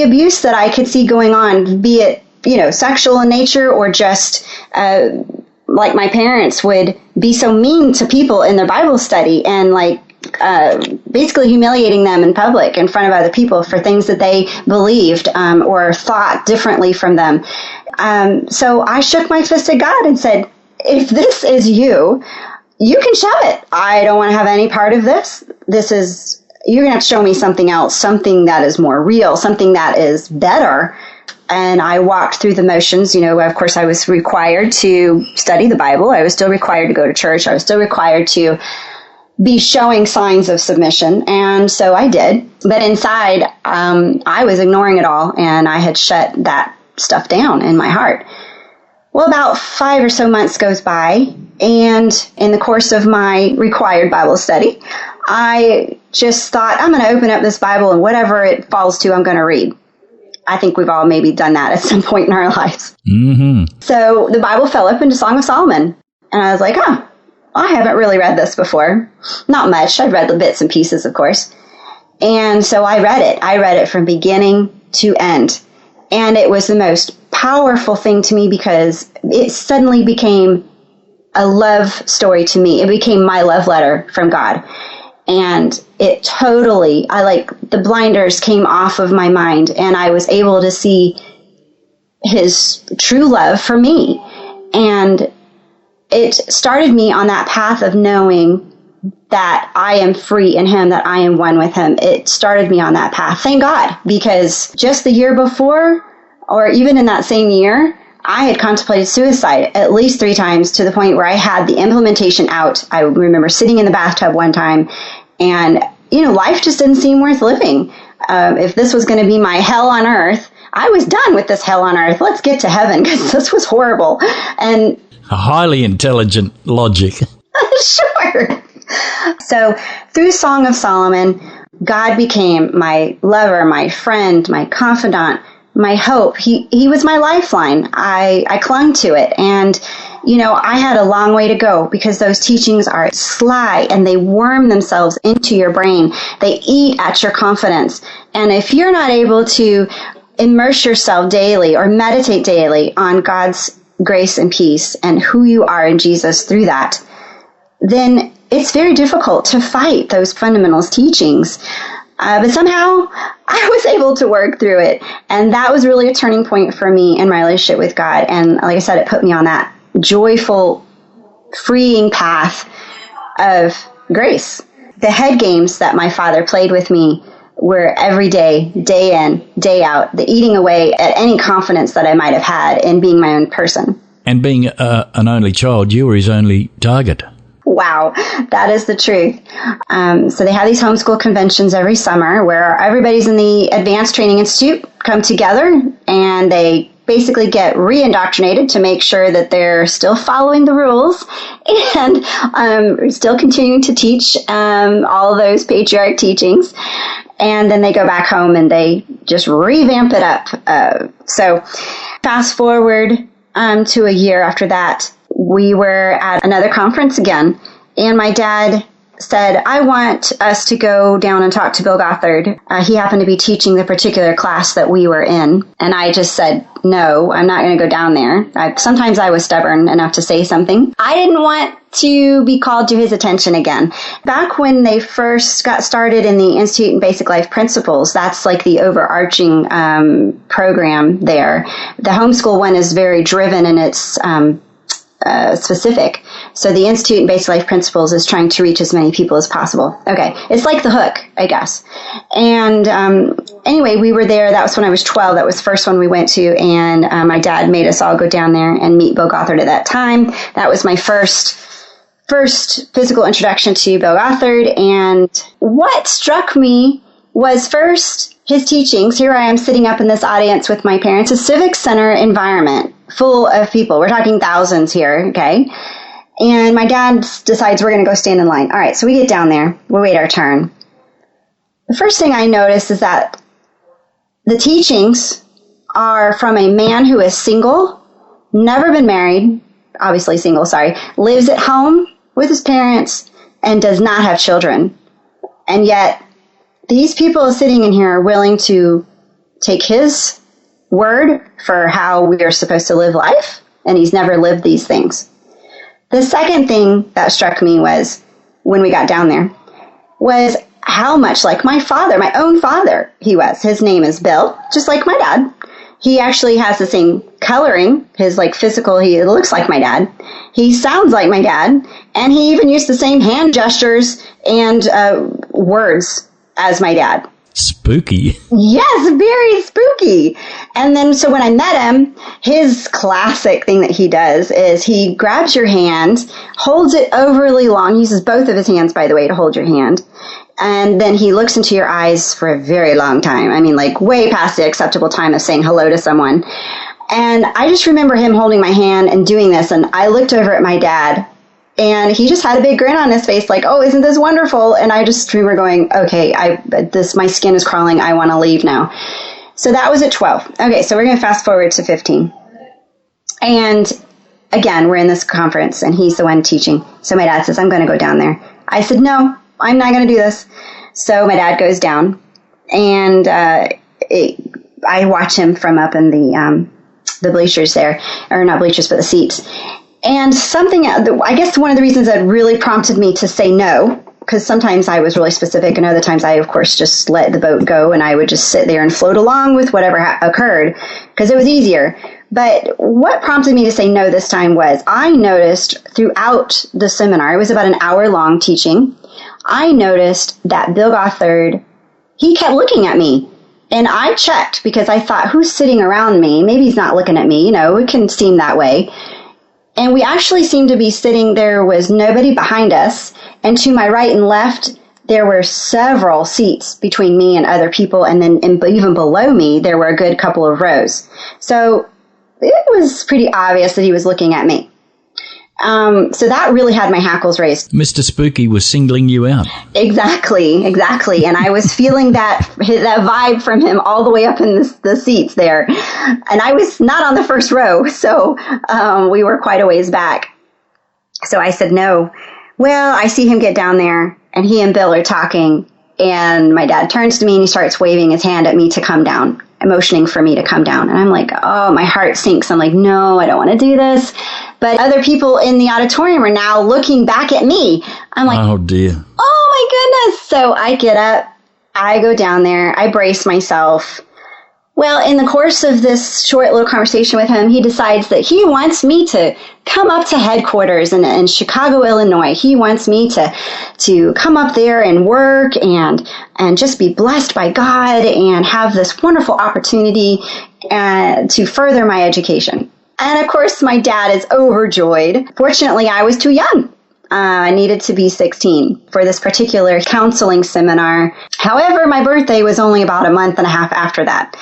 abuse that I could see going on, be it sexual in nature or just like my parents would be so mean to people in their Bible study and basically humiliating them in public in front of other people for things that they believed or thought differently from them. So I shook my fist at God and said, if this is you can shove it. I don't want to have any part of this. You're going to have to show me something else, something that is more real, something that is better. And I walked through the motions. Of course, I was required to study the Bible. I was still required to go to church. I was still required to be showing signs of submission. And so I did. But inside, I was ignoring it all. And I had shut that stuff down in my heart. Well, about 5 or so months goes by. And in the course of my required Bible study, I just thought, I'm going to open up this Bible and whatever it falls to, I'm going to read. I think we've all maybe done that at some point in our lives. Mm-hmm. So the Bible fell open to Song of Solomon. And I was like, I haven't really read this before. Not much. I've read the bits and pieces, of course. And so I read it. I read it from beginning to end. And it was the most powerful thing to me because it suddenly became a love story to me. It became my love letter from God. And it totally, the blinders came off of my mind and I was able to see His true love for me. And it started me on that path of knowing that I am free in Him, that I am one with Him. It started me on that path. Thank God, because just the year before, or even in that same year, I had contemplated suicide at least 3 times to the point where I had the implementation out. I remember sitting in the bathtub one time and, life just didn't seem worth living. If this was going to be my hell on earth, I was done with this hell on earth. Let's get to heaven because this was horrible. And a highly intelligent logic. Sure. So through Song of Solomon, God became my lover, my friend, my confidant, my hope. He was my lifeline. I clung to it. And, I had a long way to go because those teachings are sly and they worm themselves into your brain. They eat at your confidence. And if you're not able to immerse yourself daily or meditate daily on God's grace and peace and who you are in Jesus through that, then it's very difficult to fight those fundamentals teachings. But somehow I was able to work through it. And that was really a turning point for me in my relationship with God. And like I said, it put me on that joyful, freeing path of grace. The head games that my father played with me were every day, day in, day out, the eating away at any confidence that I might have had in being my own person. And being an only child, you were his only target. Wow, that is the truth. So they have these homeschool conventions every summer where everybody's in the Advanced Training Institute come together and they basically get re-indoctrinated to make sure that they're still following the rules and still continuing to teach all those patriarch teachings. And then they go back home and they just revamp it up. So fast forward to a year after that, we were at another conference again, and my dad said, I want us to go down and talk to Bill Gothard. He happened to be teaching the particular class that we were in. And I just said, no, I'm not going to go down there. Sometimes I was stubborn enough to say something. I didn't want to be called to his attention again. Back when they first got started in the Institute in Basic Life Principles, that's like the overarching program there. The homeschool one is very driven and it's specific. So the Institute in Basic Life Principles is trying to reach as many people as possible. Okay. It's like the hook, I guess. And anyway, we were there. That was when I was 12. That was the first one we went to. And my dad made us all go down there and meet Bill Gothard at that time. That was my first physical introduction to Bill Gothard. And what struck me was first his teachings. Here I am sitting up in this audience with my parents, a civic center environment full of people. We're talking thousands here, okay? And my dad decides we're going to go stand in line. All right, so we get down there. We wait our turn. The first thing I notice is that the teachings are from a man who is single, never been married, obviously single, lives at home with his parents, and does not have children. And yet, these people sitting in here are willing to take his word for how we are supposed to live life, and he's never lived these things. The second thing that struck me was, when we got down there, was how much like my father, my own father, he was. His name is Bill, just like my dad. He actually has the same coloring, his like physical, he looks like my dad. He sounds like my dad, and he even used the same hand gestures and words as my dad. Spooky. Yes, very spooky. And then, so when I met him, his classic thing that he does is he grabs your hand, holds it overly long, uses both of his hands, by the way, to hold your hand. And then he looks into your eyes for a very long time. I mean, like way past the acceptable time of saying hello to someone. And I just remember him holding my hand and doing this. And I looked over at my dad, and he just had a big grin on his face, like, oh, isn't this wonderful? And I just remember going, okay, my skin is crawling. I want to leave now. So that was at 12. Okay, so we're going to fast forward to 15. And again, we're in this conference, and he's the one teaching. So my dad says, I'm going to go down there. I said, no, I'm not going to do this. So my dad goes down, and I watch him from up in the bleachers there, or not bleachers, but the seats. And something, I guess one of the reasons that really prompted me to say no, because sometimes I was really specific, and other times I, of course, just let the boat go, and I would just sit there and float along with whatever occurred, because it was easier. But what prompted me to say no this time was I noticed throughout the seminar, it was about an hour-long teaching, I noticed that Bill Gothard, he kept looking at me. And I checked, because I thought, who's sitting around me? Maybe he's not looking at me. It can seem that way. And we actually seemed to be sitting, there was nobody behind us. And to my right and left, there were several seats between me and other people. And then even below me, there were a good couple of rows. So it was pretty obvious that he was looking at me. So that really had my hackles raised. Mr. Spooky was singling you out. Exactly. And I was feeling that vibe from him all the way up in the seats there. And I was not on the first row, so we were quite a ways back. So I said no. Well, I see him get down there, and he and Bill are talking, and my dad turns to me and he starts waving his hand at me to come down, motioning for me to come down. And I'm like, oh, my heart sinks. I'm like, no, I don't want to do this. But other people in the auditorium are now looking back at me. I'm like, oh, dear. Oh, my goodness. So I get up. I go down there. I brace myself. Well, in the course of this short little conversation with him, he decides that he wants me to come up to headquarters in Chicago, Illinois. He wants me to come up there and work and just be blessed by God and have this wonderful opportunity to further my education. And of course, my dad is overjoyed. Fortunately, I was too young. I needed to be 16 for this particular counseling seminar. However, my birthday was only about a month and a half after that.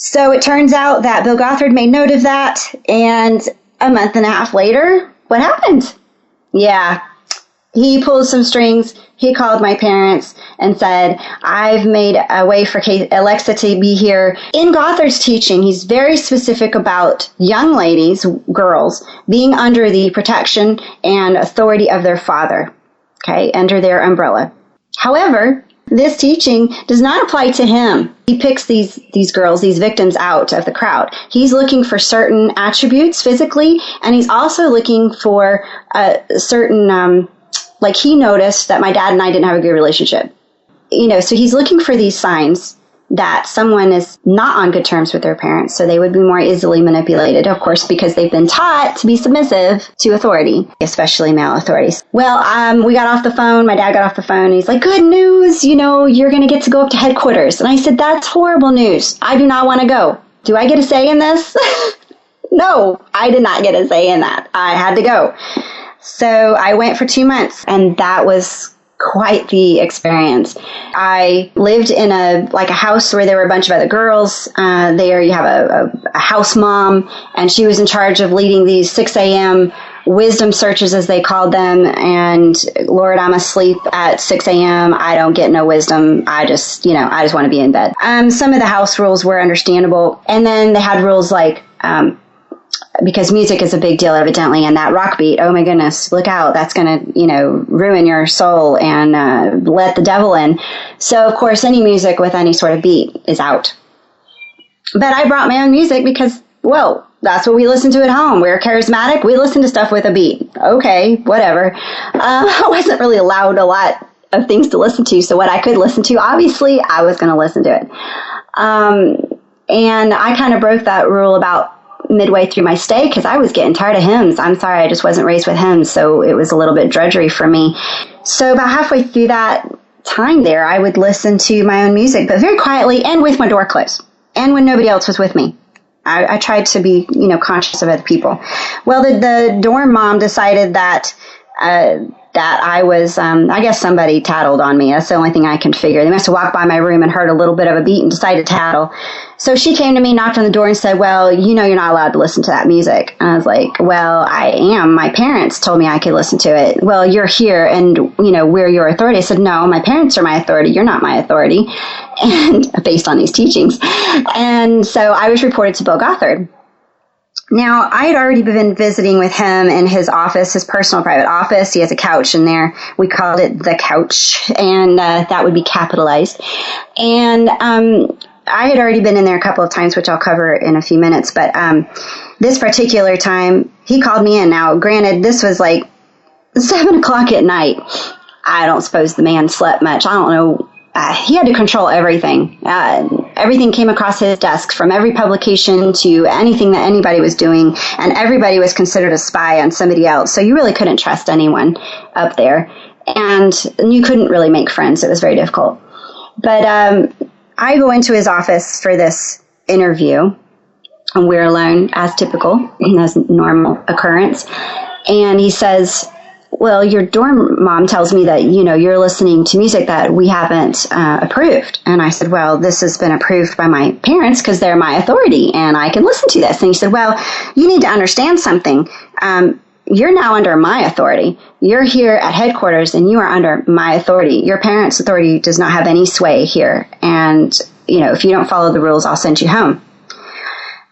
So it turns out that Bill Gothard made note of that, and a month and a half later, what happened? Yeah, he pulled some strings. He called my parents and said, I've made a way for Alexa to be here. In Gothard's teaching, he's very specific about young ladies, girls, being under the protection and authority of their father, okay, under their umbrella. However, this teaching does not apply to him. He picks these girls, these victims out of the crowd. He's looking for certain attributes physically, and he's also looking for certain, like he noticed that my dad and I didn't have a good relationship. So he's looking for these signs that someone is not on good terms with their parents, so they would be more easily manipulated, of course, because they've been taught to be submissive to authority, especially male authorities. Well, we got off the phone. My dad got off the phone. And he's like, good news, you're going to get to go up to headquarters. And I said, that's horrible news. I do not want to go. Do I get a say in this? No, I did not get a say in that. I had to go. So I went for 2 months, and that was quite the experience. I lived in a house where there were a bunch of other girls. There you have a house mom, and she was in charge of leading these 6 a.m. wisdom searches, as they called them. And Lord, I'm asleep at 6 a.m. I don't get no wisdom. I just want to be in bed. Some of the house rules were understandable. And then they had rules like, because music is a big deal, evidently, and that rock beat, oh my goodness, look out, that's going to, ruin your soul and let the devil in. So, of course, any music with any sort of beat is out. But I brought my own music because, well, that's what we listen to at home. We're charismatic. We listen to stuff with a beat. Okay, whatever. I wasn't really allowed a lot of things to listen to, so what I could listen to, obviously, I was going to listen to it. And I kind of broke that rule about midway through my stay because I was getting tired of hymns. I'm sorry, I just wasn't raised with hymns, so it was a little bit drudgery for me. So about halfway through that time there, I would listen to my own music, but very quietly and with my door closed, and when nobody else was with me. I tried to be, conscious of other people. Well, the dorm mom decided that I was, I guess somebody tattled on me. That's the only thing I can figure. They must have walked by my room and heard a little bit of a beat and decided to tattle. So she came to me, knocked on the door and said, well, you're not allowed to listen to that music. And I was like, well, I am. My parents told me I could listen to it. Well, you're here and, we're your authority. I said, no, my parents are my authority. You're not my authority. And based on these teachings. And so I was reported to Bill Gothard. Now, I had already been visiting with him in his office, his personal private office. He has a couch in there. We called it the couch, and that would be capitalized. And I had already been in there a couple of times, which I'll cover in a few minutes. But this particular time, he called me in. Now, granted, this was like 7 o'clock at night. I don't suppose the man slept much. I don't know. He had to control everything. Everything came across his desk, from every publication to anything that anybody was doing, and everybody was considered a spy on somebody else. So you really couldn't trust anyone up there, and you couldn't really make friends. It was very difficult. But I go into his office for this interview, and we're alone, as typical, as normal occurrence. And he says, well, your dorm mom tells me that, you're listening to music that we haven't approved. And I said, well, this has been approved by my parents because they're my authority and I can listen to this. And he said, well, you need to understand something. You're now under my authority. You're here at headquarters and you are under my authority. Your parents' authority does not have any sway here. And, if you don't follow the rules, I'll send you home.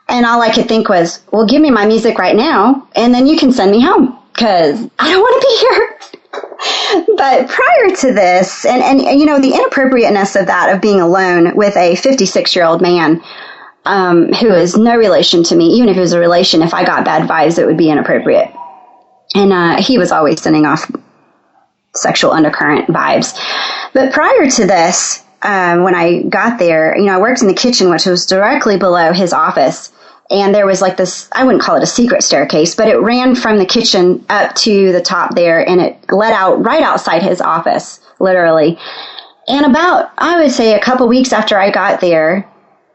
And all I could think was, well, give me my music right now and then you can send me home. Because I don't want to be here. But prior to this, and the inappropriateness of that, of being alone with a 56-year-old man who is no relation to me, even if it was a relation, if I got bad vibes, it would be inappropriate. And he was always sending off sexual undercurrent vibes. But prior to this, when I got there, I worked in the kitchen, which was directly below his office. And there was like this, I wouldn't call it a secret staircase, but it ran from the kitchen up to the top there, and it led out right outside his office, literally. And about, I would say, a couple weeks after I got there,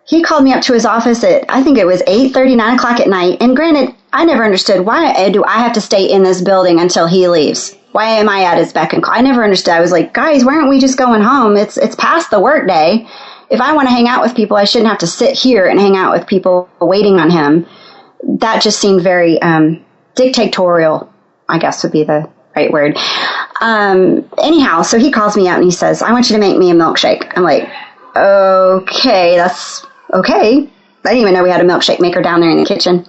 he called me up to his office at, I think it was 8:30, 9 o'clock at night. And granted, I never understood, why do I have to stay in this building until he leaves? Why am I at his beck and call? I never understood. I was like, guys, why aren't we just going home? It's past the work day. If I want to hang out with people, I shouldn't have to sit here and hang out with people waiting on him. That just seemed very dictatorial, I guess would be the right word. Anyhow, so he calls me out and he says, I want you to make me a milkshake. I'm like, okay, that's okay. I didn't even know we had a milkshake maker down there in the kitchen.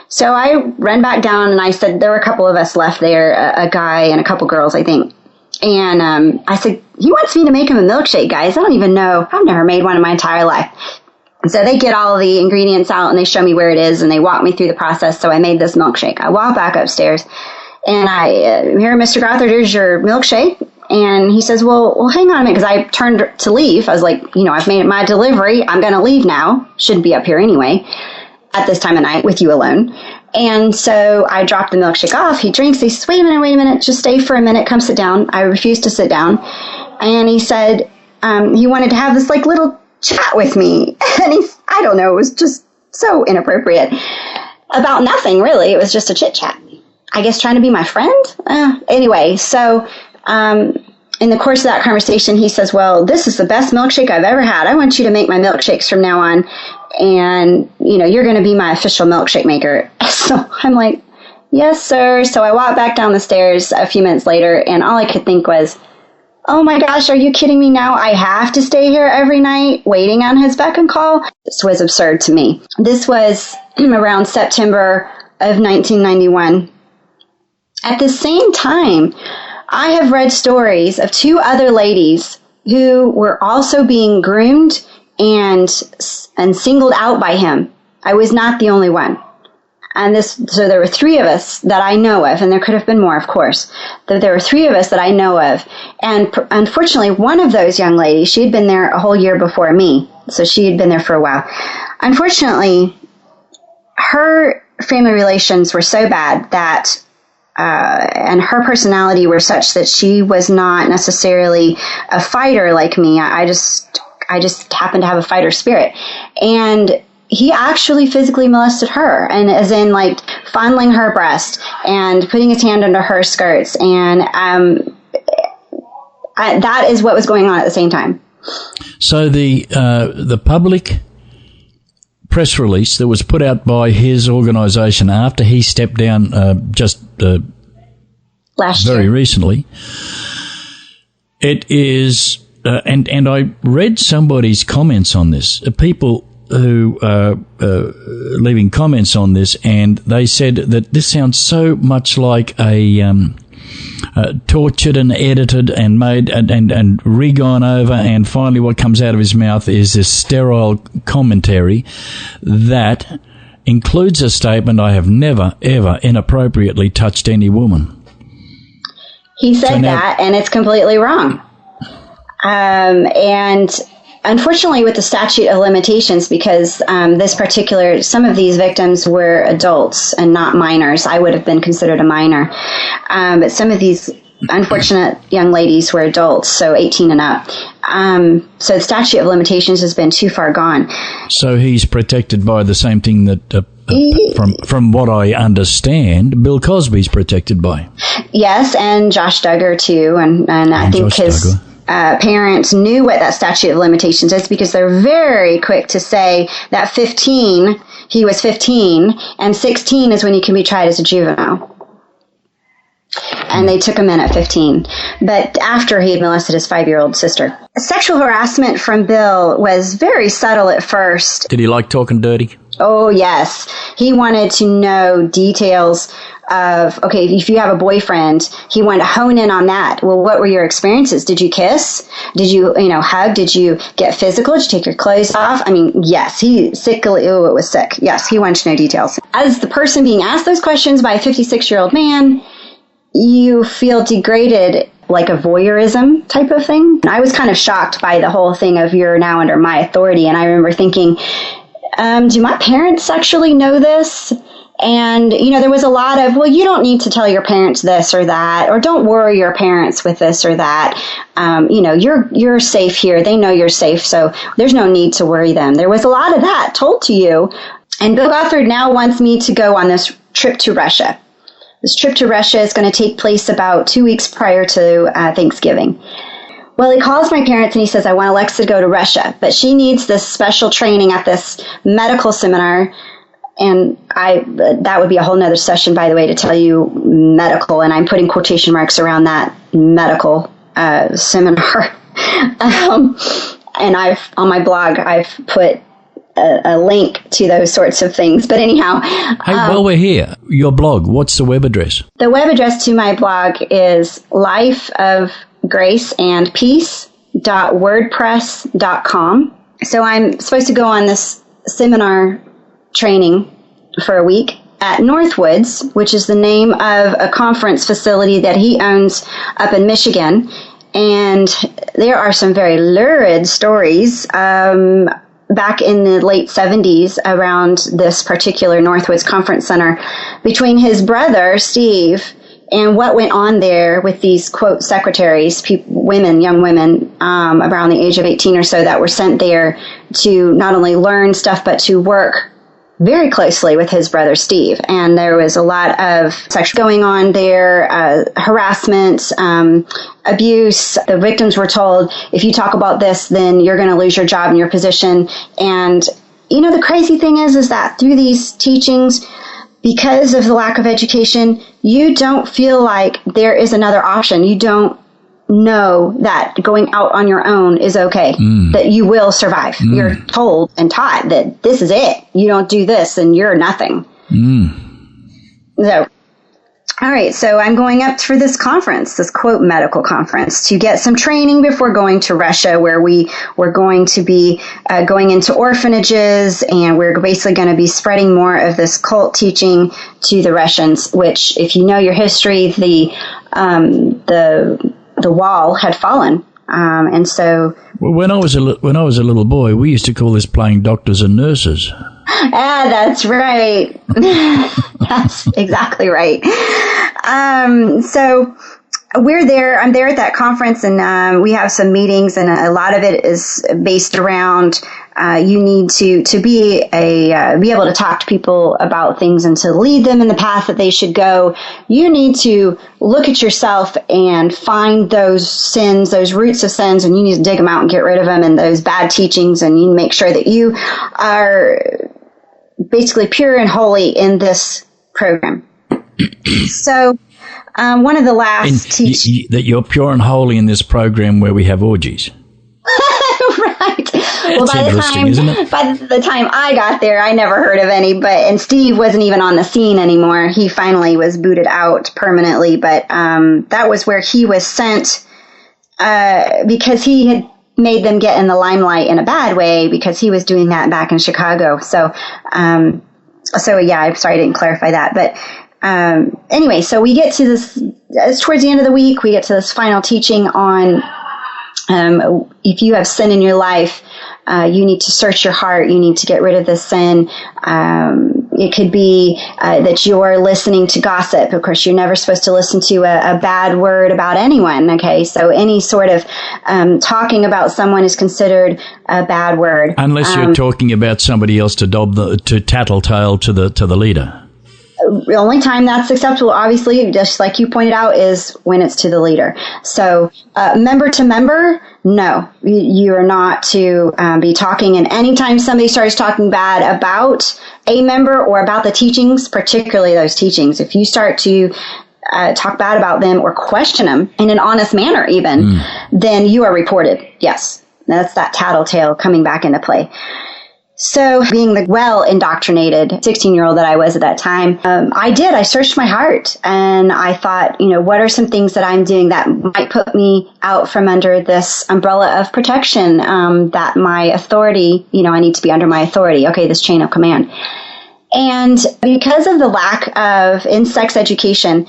So I ran back down and I said, there were a couple of us left there, a guy and a couple girls, I think. And I said, he wants me to make him a milkshake, guys. I don't even know. I've never made one in my entire life. So they get all the ingredients out and they show me where it is and they walk me through the process. So I made this milkshake. I walk back upstairs and I here, Mr. Gothard, here's your milkshake. And he says, well, hang on a minute, because I turned to leave. I was like, I've made my delivery. I'm going to leave now. Should be up here anyway at this time of night with you alone. And so I dropped the milkshake off. He drinks. He says, wait a minute, just stay for a minute. Come sit down. I refused to sit down. And he said he wanted to have this like little chat with me. And I don't know, it was just so inappropriate. About nothing, really. It was just a chit chat. I guess trying to be my friend? Anyway, so in the course of that conversation, he says, well, this is the best milkshake I've ever had. I want you to make my milkshakes from now on. And, you're going to be my official milkshake maker. So I'm like, yes, sir. So I walked back down the stairs a few minutes later, and all I could think was, oh my gosh, are you kidding me now? I have to stay here every night waiting on his beck and call? This was absurd to me. This was around September of 1991. At the same time, I have read stories of two other ladies who were also being groomed and singled out by him. I was not the only one. So there were three of us that I know of, and there could have been more, of course. There were three of us that I know of. And unfortunately, one of those young ladies, she had been there a whole year before me. So she had been there for a while. Unfortunately, her family relations were so bad that and her personality were such that she was not necessarily a fighter like me. I just happened to have a fighter spirit. And he actually physically molested her, and as in like fondling her breast and putting his hand under her skirts. And that is what was going on at the same time. So the public press release that was put out by his organisation after he stepped down last very year. Recently, it is, and I read somebody's comments on this, people who are leaving comments on this, and they said that this sounds so much like a tortured and edited and made and re-gone over, and finally what comes out of his mouth is this sterile commentary that includes a statement, I have never, ever inappropriately touched any woman. He said that, and it's completely wrong. And unfortunately, with the statute of limitations, because some of these victims were adults and not minors. I would have been considered a minor. But some of these unfortunate young ladies were adults, so 18 and up. So the statute of limitations has been too far gone. So he's protected by the same thing that, from what I understand, Bill Cosby's protected by. Yes, and Josh Duggar too, and I think his parents knew what that statute of limitations is, because they're very quick to say that he was 15, and 16 is when you can be tried as a juvenile. And they took him in at 15, but after he had molested his 5-year-old sister. Sexual harassment from Bill was very subtle at first. Did he like talking dirty? Oh, yes. He wanted to know details of, okay, if you have a boyfriend, he wanted to hone in on that. Well, what were your experiences? Did you kiss? Did you, hug? Did you get physical? Did you take your clothes off? I mean, yes, it was sick. Yes, he wanted to know details. As the person being asked those questions by a 56-year-old man, you feel degraded, like a voyeurism type of thing. I was kind of shocked by the whole thing of you're now under my authority. And I remember thinking, do my parents actually know this? And, there was a lot of, well, you don't need to tell your parents this or that, or don't worry your parents with this or that. You're safe here. They know you're safe, so there's no need to worry them. There was a lot of that told to you. And Bill Gothard now wants me to go on this trip to Russia. This trip to Russia is going to take place about 2 weeks prior to Thanksgiving. Well, he calls my parents and he says, I want Alexa to go to Russia, but she needs this special training at this medical seminar. And that would be a whole nother session, by the way, to tell you medical. And I'm putting quotation marks around that medical seminar. And on my blog, I've put a link to those sorts of things. But anyhow. Hey, while we're here, your blog, what's the web address? The web address to my blog is lifeofgraceandpeace.wordpress.com. So I'm supposed to go on this seminar training for a week at Northwoods, which is the name of a conference facility that he owns up in Michigan. And there are some very lurid stories back in the late 70s around this particular Northwoods Conference Center between his brother, Steve, and what went on there with these, quote, secretaries, young women around the age of 18 or so that were sent there to not only learn stuff, but to work very closely with his brother, Steve. And there was a lot of sexual going on there, harassment, abuse. The victims were told, if you talk about this, then you're going to lose your job and your position. And, you know, the crazy thing is that through these teachings, because of the lack of education, you don't feel like there is another option. You don't know that going out on your own is okay, that you will survive. You're told and taught that this is it. You don't do this and you're nothing. So, all right, so I'm going up for this conference, this quote medical conference, to get some training before going to Russia, where we're going to be going into orphanages, and we're basically going to be spreading more of this cult teaching to the Russians, which, if you know your history, the wall had fallen, and so. Well, when I was a little boy, we used to call this playing doctors and nurses. That's right. That's exactly right. So we're there. I'm there at that conference, and we have some meetings, and a lot of it is based around you need to be able to talk to people about things and to lead them in the path that they should go. You need to look at yourself and find those sins, those roots of sins, and you need to dig them out and get rid of them, and those bad teachings, and you need to make sure that you are basically pure and holy in this program. So one of the last teachings... that you're pure and holy in this program where we have orgies. Right. Well, That's interesting, isn't it? By the time I got there, I never heard of any, and Steve wasn't even on the scene anymore. He finally was booted out permanently, but that was where he was sent because he had made them get in the limelight in a bad way, because he was doing that back in Chicago. So yeah, I'm sorry I didn't clarify that. But anyway, so we get to this, towards the end of the week, we get to this final teaching on if you have sin in your life, you need to search your heart. You need to get rid of this sin. It could be that you're listening to gossip. Of course, you're never supposed to listen to a bad word about anyone. Okay, so any sort of talking about someone is considered a bad word, unless you're talking about somebody else to tattletale to the leader. The only time that's acceptable, obviously, just like you pointed out, is when it's to the leader. So, member to member, no, you are not to be talking. And anytime somebody starts talking bad about a member or about the teachings, particularly those teachings, if you start to talk bad about them or question them in an honest manner even, then you are reported. Yes, that's that tattletale coming back into play. So being the well indoctrinated 16-year-old that I was at that time, I searched my heart, and I thought, what are some things that I'm doing that might put me out from under this umbrella of protection, that my authority, I need to be under my authority. Okay, this chain of command. And because of the lack of in-sex education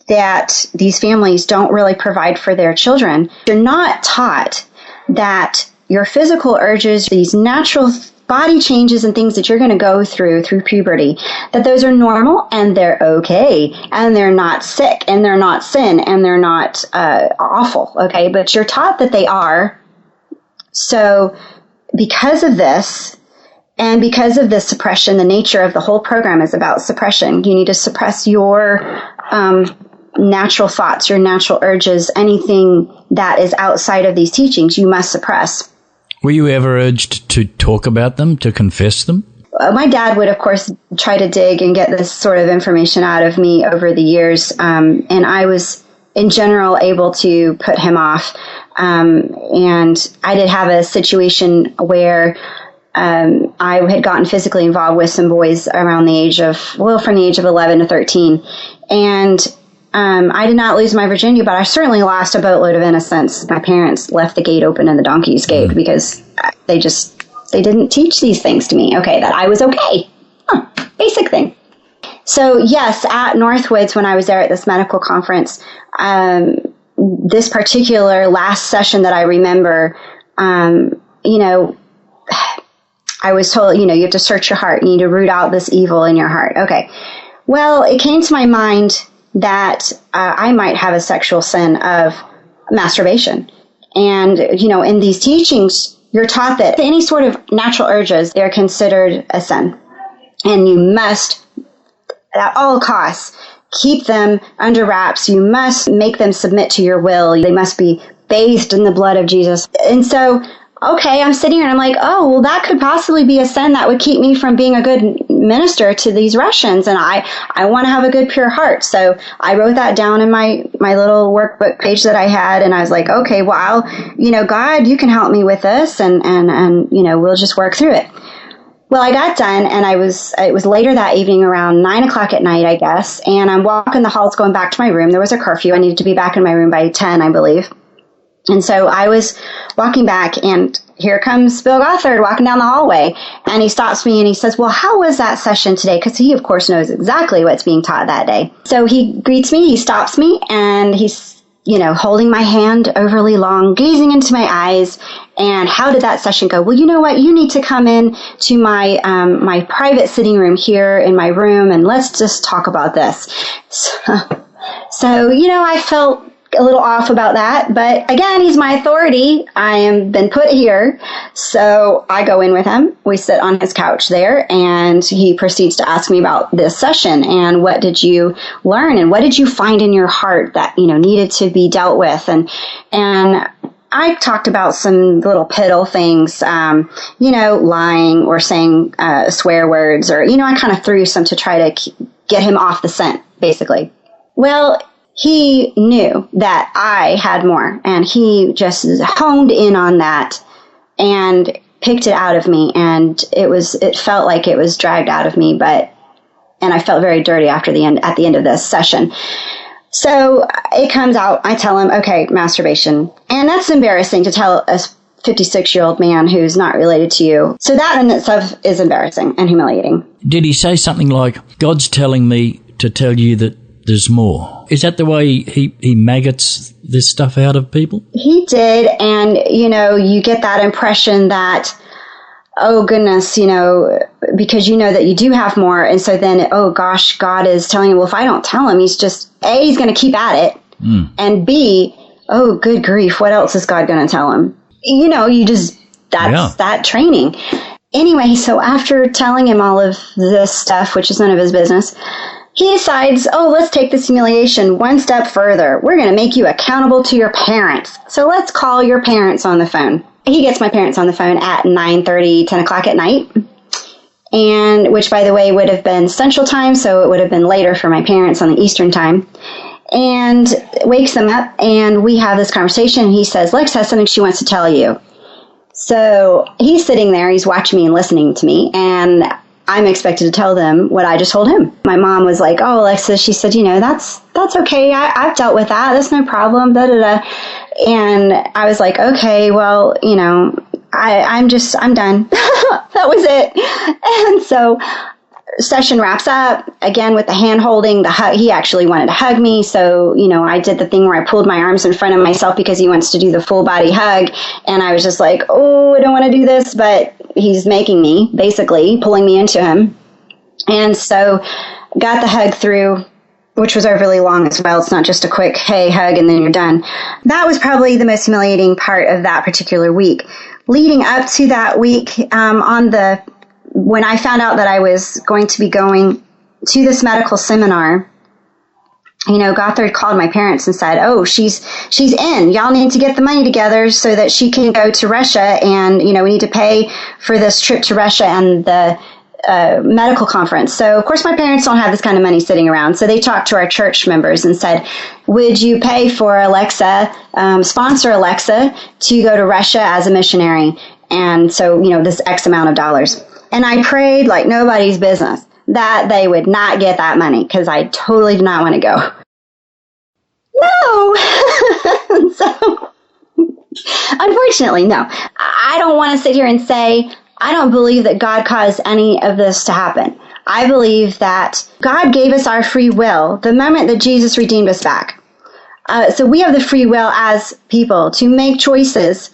that these families don't really provide for their children, you're not taught that your physical urges, these natural body changes and things that you're going to go through puberty, that those are normal and they're okay, and they're not sick, and they're not sin, and they're not awful, okay? But you're taught that they are. So because of this, and because of this suppression, the nature of the whole program is about suppression. You need to suppress your natural thoughts, your natural urges, anything that is outside of these teachings, you must suppress. Were you ever urged to talk about them, to confess them? My dad would, of course, try to dig and get this sort of information out of me over the years. And I was in general able to put him off. And I did have a situation where I had gotten physically involved with some boys around the age of, from the age of 11 to 13. And I did not lose my virginity, but I certainly lost a boatload of innocence. My parents left the gate open and the donkey escaped because they didn't teach these things to me. Okay, that I was okay. Basic thing. So yes, at Northwoods, when I was there at this medical conference, this particular last session that I remember, I was told, you have to search your heart. You need to root out this evil in your heart. Okay. Well, it came to my mind that I might have a sexual sin of masturbation. And, in these teachings, you're taught that any sort of natural urges, they're considered a sin. And you must, at all costs, keep them under wraps. You must make them submit to your will. They must be bathed in the blood of Jesus. And so, okay, I'm sitting here and I'm like, oh, well, that could possibly be a sin that would keep me from being a good minister to these Russians. And I want to have a good, pure heart. So I wrote that down in my little workbook page that I had. And I was like, okay, well, God, you can help me with this. And we'll just work through it. Well, I got done, and it was later that evening, around 9 o'clock at night, I guess, and I'm walking the halls going back to my room. There was a curfew. I needed to be back in my room by 10, I believe. And so I was walking back, and here comes Bill Gothard walking down the hallway, and he stops me, and he says, well, how was that session today? Because he, of course, knows exactly what's being taught that day. So he greets me, he stops me, and he's holding my hand overly long, gazing into my eyes. And how did that session go? Well, you know what? You need to come in to my my private sitting room here in my room, and let's just talk about this. So I felt a little off about that. But again, he's my authority. I am been put here. So I go in with him. We sit on his couch there, and he proceeds to ask me about this session and what did you learn and what did you find in your heart that, needed to be dealt with. And I talked about some little piddle things, lying or saying swear words, or, I kind of threw some to try to get him off the scent, basically. Well, he knew that I had more, and he just honed in on that and picked it out of me, and it felt like it was dragged out of me, and I felt very dirty at the end of this session. So it comes out, I tell him, okay, masturbation. And that's embarrassing to tell a 56-year-old man who's not related to you. So that in itself is embarrassing and humiliating. Did he say something like, God's telling me to tell you that there's more? Is that the way he maggots this stuff out of people? He did, and, you get that impression that, oh, goodness, because that you do have more, and so then, oh, gosh, God is telling him, well, if I don't tell him, he's just, A, he's going to keep at it, and B, oh, good grief, what else is God going to tell him? That training. Anyway, so after telling him all of this stuff, which is none of his business, he decides, oh, let's take this humiliation one step further. We're going to make you accountable to your parents. So let's call your parents on the phone. He gets my parents on the phone at 9:30, 10 o'clock at night, and which, by the way, would have been Central Time, so it would have been later for my parents on the Eastern Time, and wakes them up, and we have this conversation, and he says, Lex has something she wants to tell you. So he's sitting there, he's watching me and listening to me, and I'm expected to tell them what I just told him. My mom was like, oh, Alexis, she said, that's okay. I've dealt with that. That's no problem. Da, da, da. And I was like, okay, well, I'm done. That was it. And so session wraps up again with the hand holding, the hug. He actually wanted to hug me. So, I did the thing where I pulled my arms in front of myself because he wants to do the full body hug. And I was just like, oh, I don't want to do this, but he's making me, basically pulling me into him. And so got the hug through, which was overly long as well. It's not just a quick, hey, hug, and then you're done. That was probably the most humiliating part of that particular week. Leading up to that week, when I found out that I was going to be going to this medical seminar, Gothard called my parents and said, oh, she's in. Y'all need to get the money together so that she can go to Russia. And, we need to pay for this trip to Russia and the medical conference. So, of course, my parents don't have this kind of money sitting around. So they talked to our church members and said, would you pay for Alexa, sponsor Alexa to go to Russia as a missionary? And so, this X amount of dollars. And I prayed like nobody's business that they would not get that money because I totally did not want to go. No. So, unfortunately, no. I don't want to sit here and say, I don't believe that God caused any of this to happen. I believe that God gave us our free will the moment that Jesus redeemed us back. So we have the free will as people to make choices,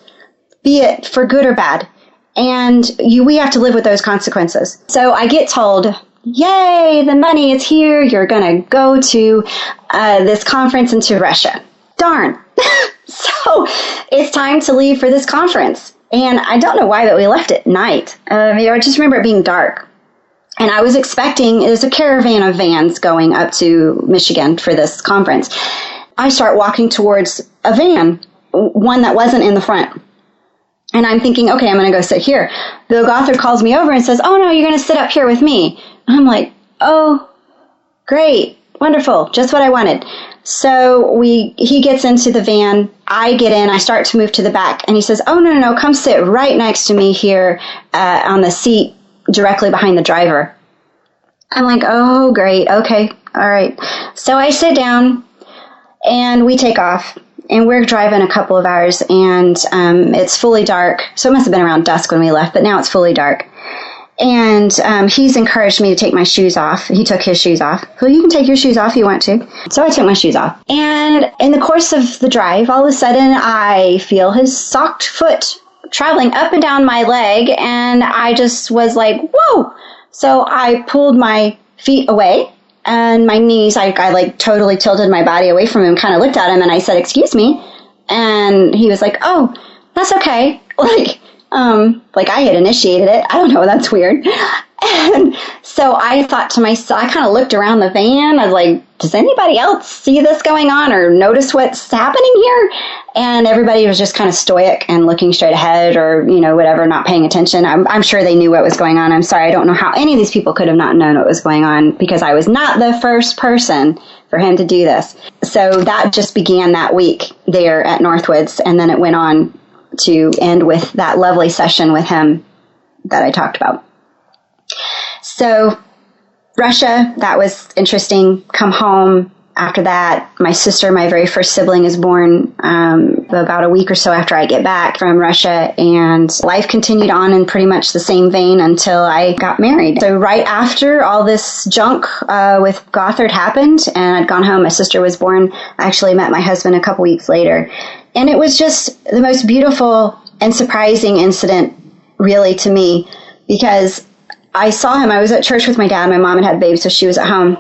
be it for good or bad. And we have to live with those consequences. So I get told, yay, the money is here. You're going to go to this conference into Russia. Darn. So it's time to leave for this conference. And I don't know why, but we left at night. I just remember it being dark. And I was expecting, there's a caravan of vans going up to Michigan for this conference. I start walking towards a van, one that wasn't in the front. And I'm thinking, okay, I'm going to go sit here. Bill Gothard calls me over and says, oh, no, you're going to sit up here with me. I'm like, oh, great, wonderful, just what I wanted. So he gets into the van, I get in, I start to move to the back, and he says, oh, no, come sit right next to me here on the seat directly behind the driver. I'm like, oh, great, okay, all right. So I sit down, and we take off, and we're driving a couple of hours, and it's fully dark. So it must have been around dusk when we left, but now it's fully dark. And he's encouraged me to take my shoes off. He took his shoes off. Well, you can take your shoes off if you want to. So I took my shoes off. And in the course of the drive, all of a sudden, I feel his socked foot traveling up and down my leg. And I just was like, whoa. So I pulled my feet away. And my knees, I like totally tilted my body away from him, kind of looked at him, and I said, excuse me. And he was like, oh, that's okay. Like I had initiated it. I don't know. That's weird. And so I thought to myself, I kind of looked around the van. I was like, does anybody else see this going on or notice what's happening here? And everybody was just kind of stoic and looking straight ahead or, whatever, not paying attention. I'm sure they knew what was going on. I'm sorry. I don't know how any of these people could have not known what was going on because I was not the first person for him to do this. So that just began that week there at Northwoods. And then it went on to end with that lovely session with him that I talked about. So Russia, that was interesting. Come home. After that, my sister, my very first sibling, is born about a week or so after I get back from Russia, and life continued on in pretty much the same vein until I got married. So right after all this junk with Gothard happened, and I'd gone home, my sister was born, I actually met my husband a couple weeks later. And it was just the most beautiful and surprising incident, really, to me, because I saw him. I was at church with my dad. My mom had a baby, so she was at home.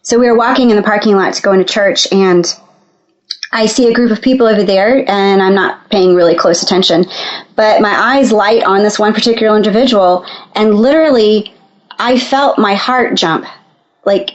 So we were walking in the parking lot to go into church, and I see a group of people over there, and I'm not paying really close attention, but my eyes light on this one particular individual, and literally I felt my heart jump. Like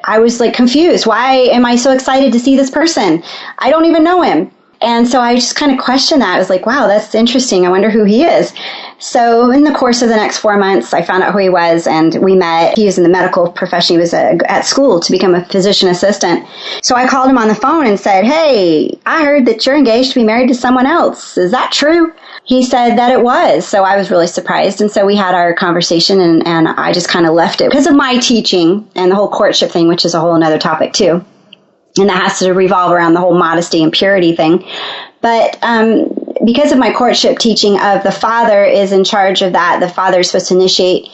I was confused. Why am I so excited to see this person? I don't even know him. And so I just kind of questioned that. I was like, wow, that's interesting. I wonder who he is. So in the course of the next 4 months, I found out who he was, and we met. He was in the medical profession. He was at school to become a physician assistant. So I called him on the phone and said, hey, I heard that you're engaged to be married to someone else. Is that true? He said that it was. So I was really surprised. And so we had our conversation, and I just kind of left it because of my teaching and the whole courtship thing, which is a whole other topic too. And that has to revolve around the whole modesty and purity thing. But because of my courtship teaching of the father is in charge of that, the father is supposed to initiate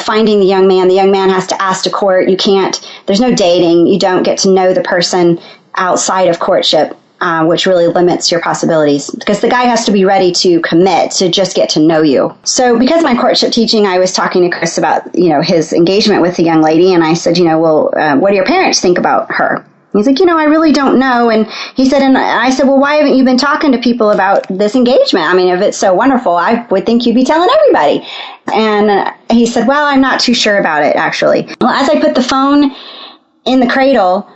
finding the young man. The young man has to ask to court. There's no dating. You don't get to know the person outside of courtship, which really limits your possibilities. Because the guy has to be ready to commit to just get to know you. So because of my courtship teaching, I was talking to Chris about, his engagement with the young lady. And I said, what do your parents think about her? He's like, I really don't know. And he said, and I said, well, why haven't you been talking to people about this engagement? I mean, if it's so wonderful, I would think you'd be telling everybody. And he said, well, I'm not too sure about it, actually. Well, as I put the phone in the cradle,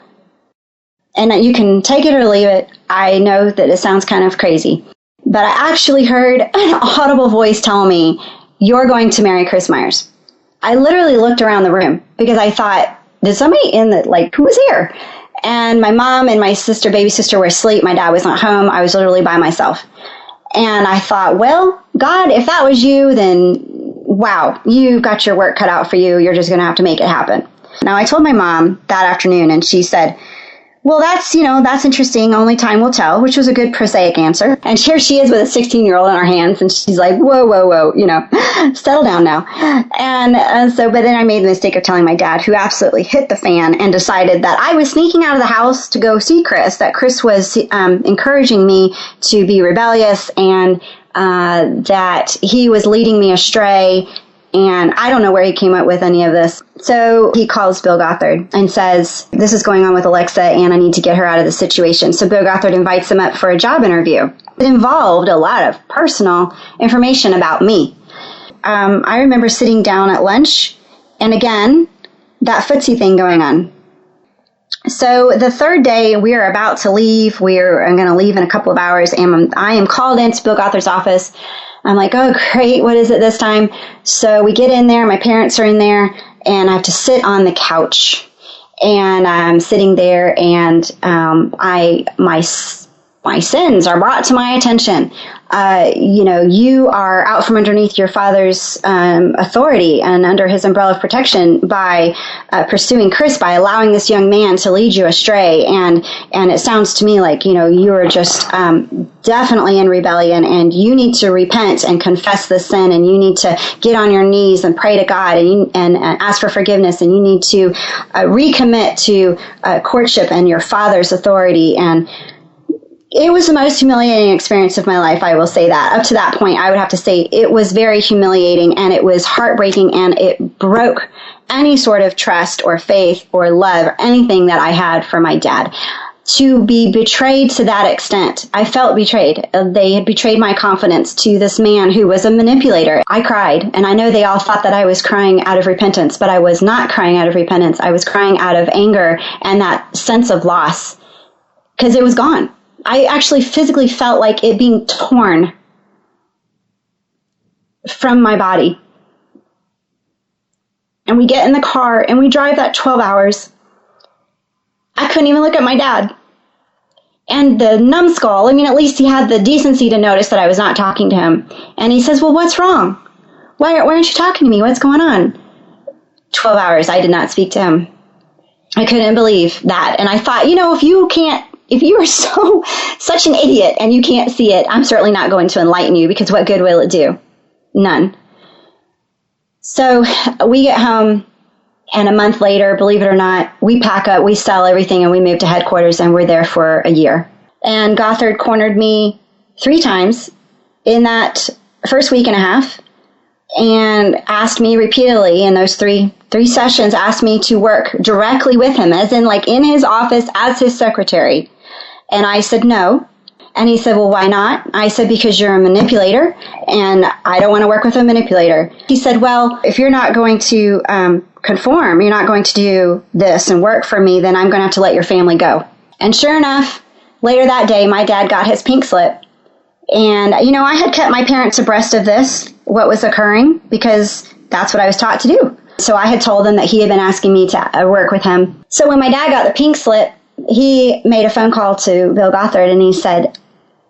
and you can take it or leave it, I know that it sounds kind of crazy. But I actually heard an audible voice tell me, you're going to marry Chris Myers. I literally looked around the room because I thought, did somebody who was here? And my mom and my sister, baby sister, were asleep. My dad was not home. I was literally by myself. And I thought, well, God, if that was you, then wow, you've got your work cut out for you. You're just going to have to make it happen. Now, I told my mom that afternoon, and she said, well, that's interesting. Only time will tell, which was a good prosaic answer. And here she is with a 16-year-old in her hands, and she's like, whoa, settle down now. And but then I made the mistake of telling my dad, who absolutely hit the fan and decided that I was sneaking out of the house to go see Chris, that Chris was encouraging me to be rebellious, and that he was leading me astray. And I don't know where he came up with any of this. So he calls Bill Gothard and says, this is going on with Alexa and I need to get her out of the situation. So Bill Gothard invites him up for a job interview. It involved a lot of personal information about me. I remember sitting down at lunch and again, that footsie thing going on. So the third day, we are about to leave. I'm going to leave in a couple of hours, and I am called into Bill Gothard's office. I'm like, oh, great. What is it this time? So we get in there. My parents are in there, and I have to sit on the couch. And I'm sitting there, and my sins are brought to my attention. You are out from underneath your father's authority and under his umbrella of protection by pursuing Chris, by allowing this young man to lead you astray. And it sounds to me like, you are just definitely in rebellion, and you need to repent and confess the sin, and you need to get on your knees and pray to God and ask for forgiveness, and you need to recommit to courtship and your father's authority. And it was the most humiliating experience of my life, I will say that. Up to that point, I would have to say it was very humiliating, and it was heartbreaking, and it broke any sort of trust or faith or love or anything that I had for my dad. To be betrayed to that extent, I felt betrayed. They had betrayed my confidence to this man who was a manipulator. I cried, and I know they all thought that I was crying out of repentance, but I was not crying out of repentance. I was crying out of anger and that sense of loss, because it was gone. I actually physically felt like it being torn from my body. And we get in the car and we drive that 12 hours. I couldn't even look at my dad. And the numbskull, at least he had the decency to notice that I was not talking to him. And he says, well, what's wrong? Why aren't you talking to me? What's going on? 12 hours, I did not speak to him. I couldn't believe that. And I thought, if you are such an idiot and you can't see it, I'm certainly not going to enlighten you, because what good will it do? None. So we get home, and a month later, believe it or not, we pack up, we sell everything, and we move to headquarters, and we're there for a year. And Gothard cornered me 3 times in that first week and a half, and asked me repeatedly in those three sessions, asked me to work directly with him, as in in his office as his secretary. And I said no. And he said, well, why not? I said, because you're a manipulator, and I don't want to work with a manipulator. He said, well, if you're not going to conform, you're not going to do this and work for me, then I'm going to have to let your family go. And sure enough, later that day, my dad got his pink slip. And, I had kept my parents abreast of this, what was occurring, because that's what I was taught to do. So I had told them that he had been asking me to work with him. So when my dad got the pink slip, he made a phone call to Bill Gothard, and he said,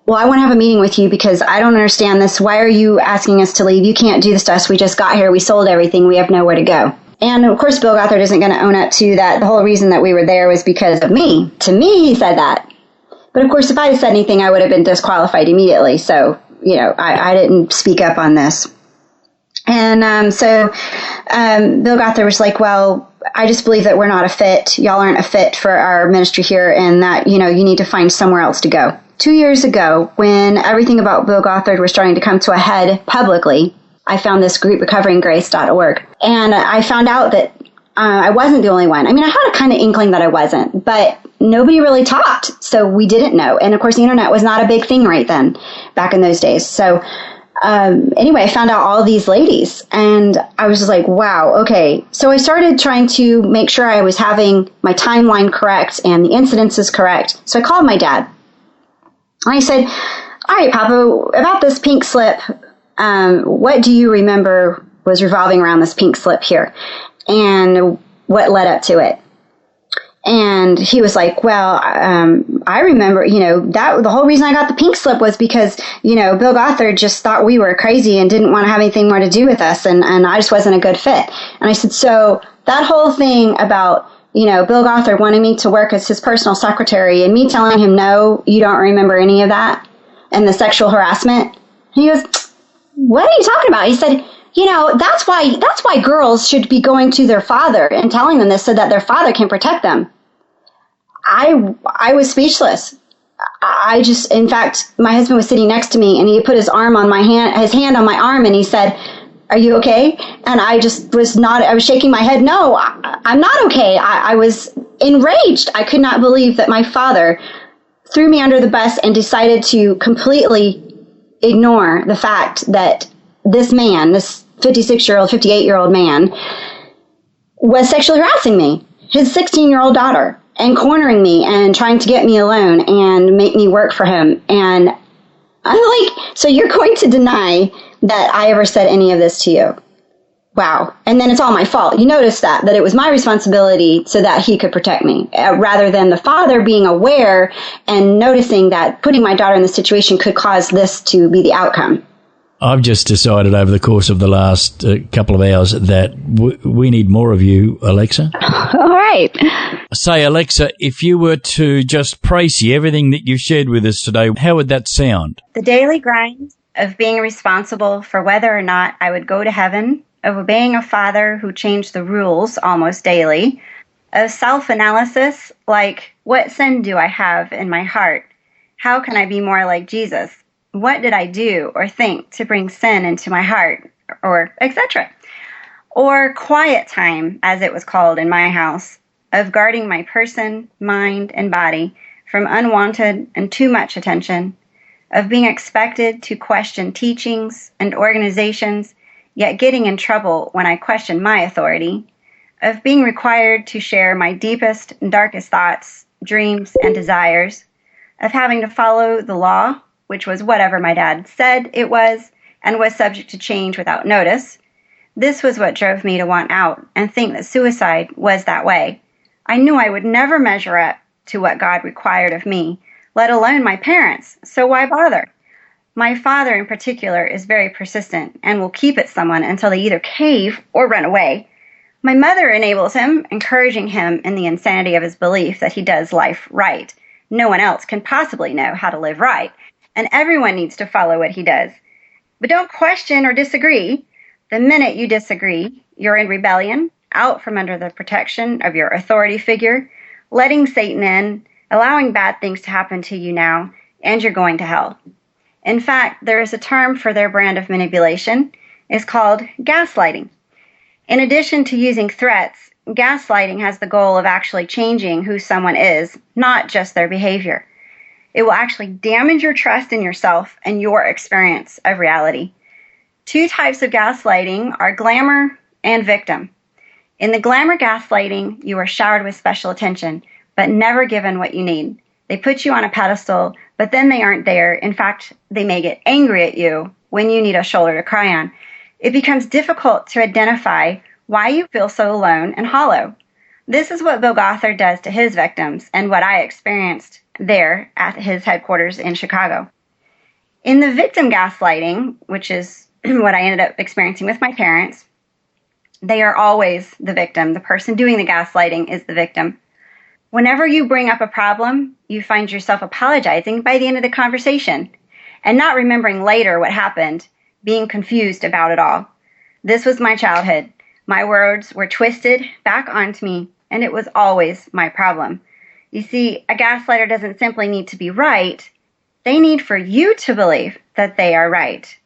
well, I want to have a meeting with you because I don't understand this. Why are you asking us to leave? You can't do this to us. We just got here. We sold everything. We have nowhere to go. And of course, Bill Gothard isn't going to own up to that. The whole reason that we were there was because of me. To me, he said that. But of course, if I had said anything, I would have been disqualified immediately. So, I didn't speak up on this. And so Bill Gothard was like, well, I just believe that we're not a fit. Y'all aren't a fit for our ministry here, and that, you need to find somewhere else to go. 2 years ago, when everything about Bill Gothard was starting to come to a head publicly, I found this group, recoveringgrace.org. And I found out that I wasn't the only one. I had a kind of inkling that I wasn't, but nobody really talked, so we didn't know. And of course, the internet was not a big thing right then, back in those days. So anyway, I found out all these ladies, and I was just like, wow, okay. So I started trying to make sure I was having my timeline correct and the incidences correct. So I called my dad. And I said, all right, Papa, about this pink slip, what do you remember was revolving around this pink slip here? And what led up to it? And he was like, well, I remember, that the whole reason I got the pink slip was because, Bill Gothard just thought we were crazy and didn't want to have anything more to do with us. And I just wasn't a good fit. And I said, so that whole thing about, Bill Gothard wanting me to work as his personal secretary and me telling him, no, you don't remember any of that, and the sexual harassment. And he goes, what are you talking about? He said, that's why girls should be going to their father and telling them this so that their father can protect them. I was speechless. In fact, my husband was sitting next to me and he put his hand on my arm and he said, are you okay? And I was shaking my head. No, I'm not okay. I was enraged. I could not believe that my father threw me under the bus and decided to completely ignore the fact that this man, this 58-year-old man, was sexually harassing me, his 16-year-old daughter, and cornering me and trying to get me alone and make me work for him. And I'm like, so you're going to deny that I ever said any of this to you? Wow. And then it's all my fault. You notice that it was my responsibility so that he could protect me, rather than the father being aware and noticing that putting my daughter in this situation could cause this to be the outcome. I've just decided over the course of the last couple of hours that we need more of you, Alexa. All right. Say, Alexa, if you were to just praise everything that you've shared with us today, how would that sound? The daily grind of being responsible for whether or not I would go to heaven, of obeying a father who changed the rules almost daily, of self-analysis, like, what sin do I have in my heart? How can I be more like Jesus? What did I do or think to bring sin into my heart, or etc.? Or quiet time, as it was called in my house, of guarding my person, mind, and body from unwanted and too much attention, of being expected to question teachings and organizations, yet getting in trouble when I question my authority, of being required to share my deepest and darkest thoughts, dreams, and desires, of having to follow the law, which was whatever my dad said it was, and was subject to change without notice. This was what drove me to want out and think that suicide was that way. I knew I would never measure up to what God required of me, let alone my parents, so why bother? My father in particular is very persistent and will keep at someone until they either cave or run away. My mother enables him, encouraging him in the insanity of his belief that he does life right. No one else can possibly know how to live right, and everyone needs to follow what he does. But don't question or disagree. The minute you disagree, you're in rebellion, out from under the protection of your authority figure, letting Satan in, allowing bad things to happen to you now, and you're going to hell. In fact, there is a term for their brand of manipulation. It's called gaslighting. In addition to using threats, gaslighting has the goal of actually changing who someone is, not just their behavior. It will actually damage your trust in yourself and your experience of reality. Two types of gaslighting are glamour and victim. In the glamour gaslighting, you are showered with special attention, but never given what you need. They put you on a pedestal, but then they aren't there. In fact, they may get angry at you when you need a shoulder to cry on. It becomes difficult to identify why you feel so alone and hollow. This is what Bill Gothard does to his victims and what I experienced there at his headquarters in Chicago. In the victim gaslighting, which is what I ended up experiencing with my parents, they are always the victim. The person doing the gaslighting is the victim. Whenever you bring up a problem, you find yourself apologizing by the end of the conversation and not remembering later what happened, being confused about it all. This was my childhood. My words were twisted back onto me, and it was always my problem. You see, a gaslighter doesn't simply need to be right. They need for you to believe that they are right.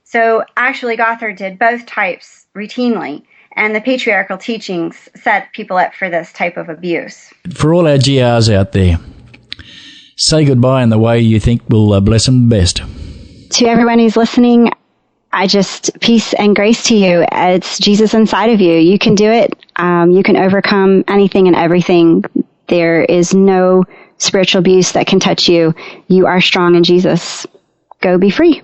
So actually, Gothard did both types routinely, and the patriarchal teachings set people up for this type of abuse. For all our GRs out there, say goodbye in the way you think will bless them best. To everyone who's listening, peace and grace to you. It's Jesus inside of you. You can do it. You can overcome anything and everything. There is no spiritual abuse that can touch you. You are strong in Jesus. Go be free.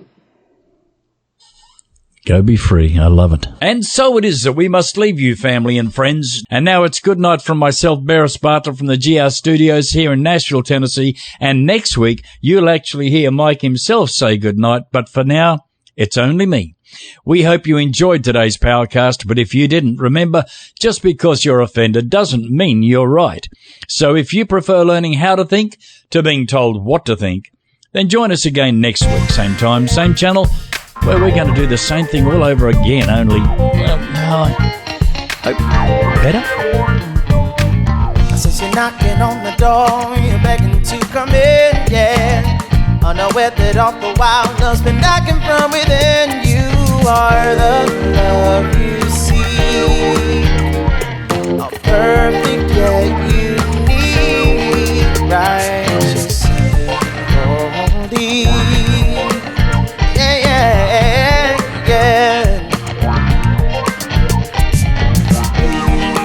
Go be free. I love it. And so it is that we must leave you, family and friends. And now it's good night from myself, Barris Bartlett, from the GR Studios here in Nashville, Tennessee. And next week, you'll actually hear Mike himself say good night. But for now, it's only me. We hope you enjoyed today's Powercast, but if you didn't, remember, just because you're offended doesn't mean you're right. So if you prefer learning how to think to being told what to think, then join us again next week, same time, same channel, where we're going to do the same thing all over again, only, better? Since you're knocking on the door, you're begging to come in, yeah. Unaware that all the while love's been knocking from within. You are the love you seek, a perfect yet unique, righteous holy. Yeah, yeah, yeah.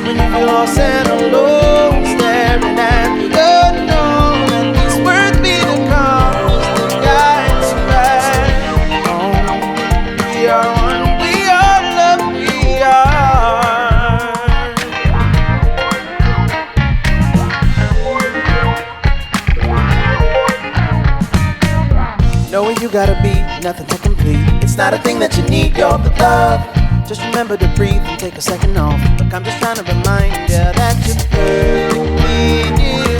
When you feel lost and alone, staring at the unknown, and these words be the compass that guides you right home. We are one, we are love, we are. Know where you gotta be, nothing to complete. It's not a thing that you need, you're the love. Just remember to breathe and take a second off. Look, I'm just trying to remind you that you're perfectly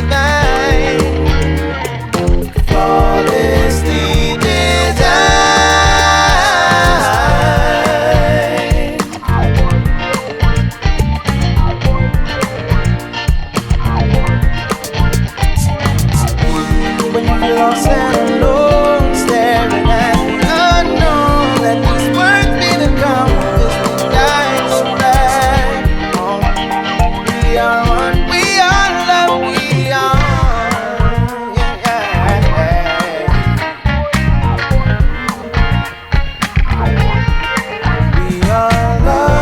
divine, flawlessly designed. When you feel lost and alone, staring at the unknown, let these words be the compass that guides you back home. We are one, we are love, we are. Yeah, yeah. We are love.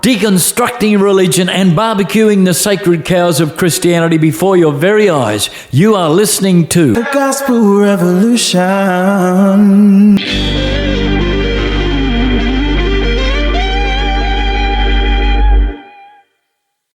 Deconstructing religion and barbecuing the sacred cows of Christianity before your very eyes. You are listening to The Gospel Revolution.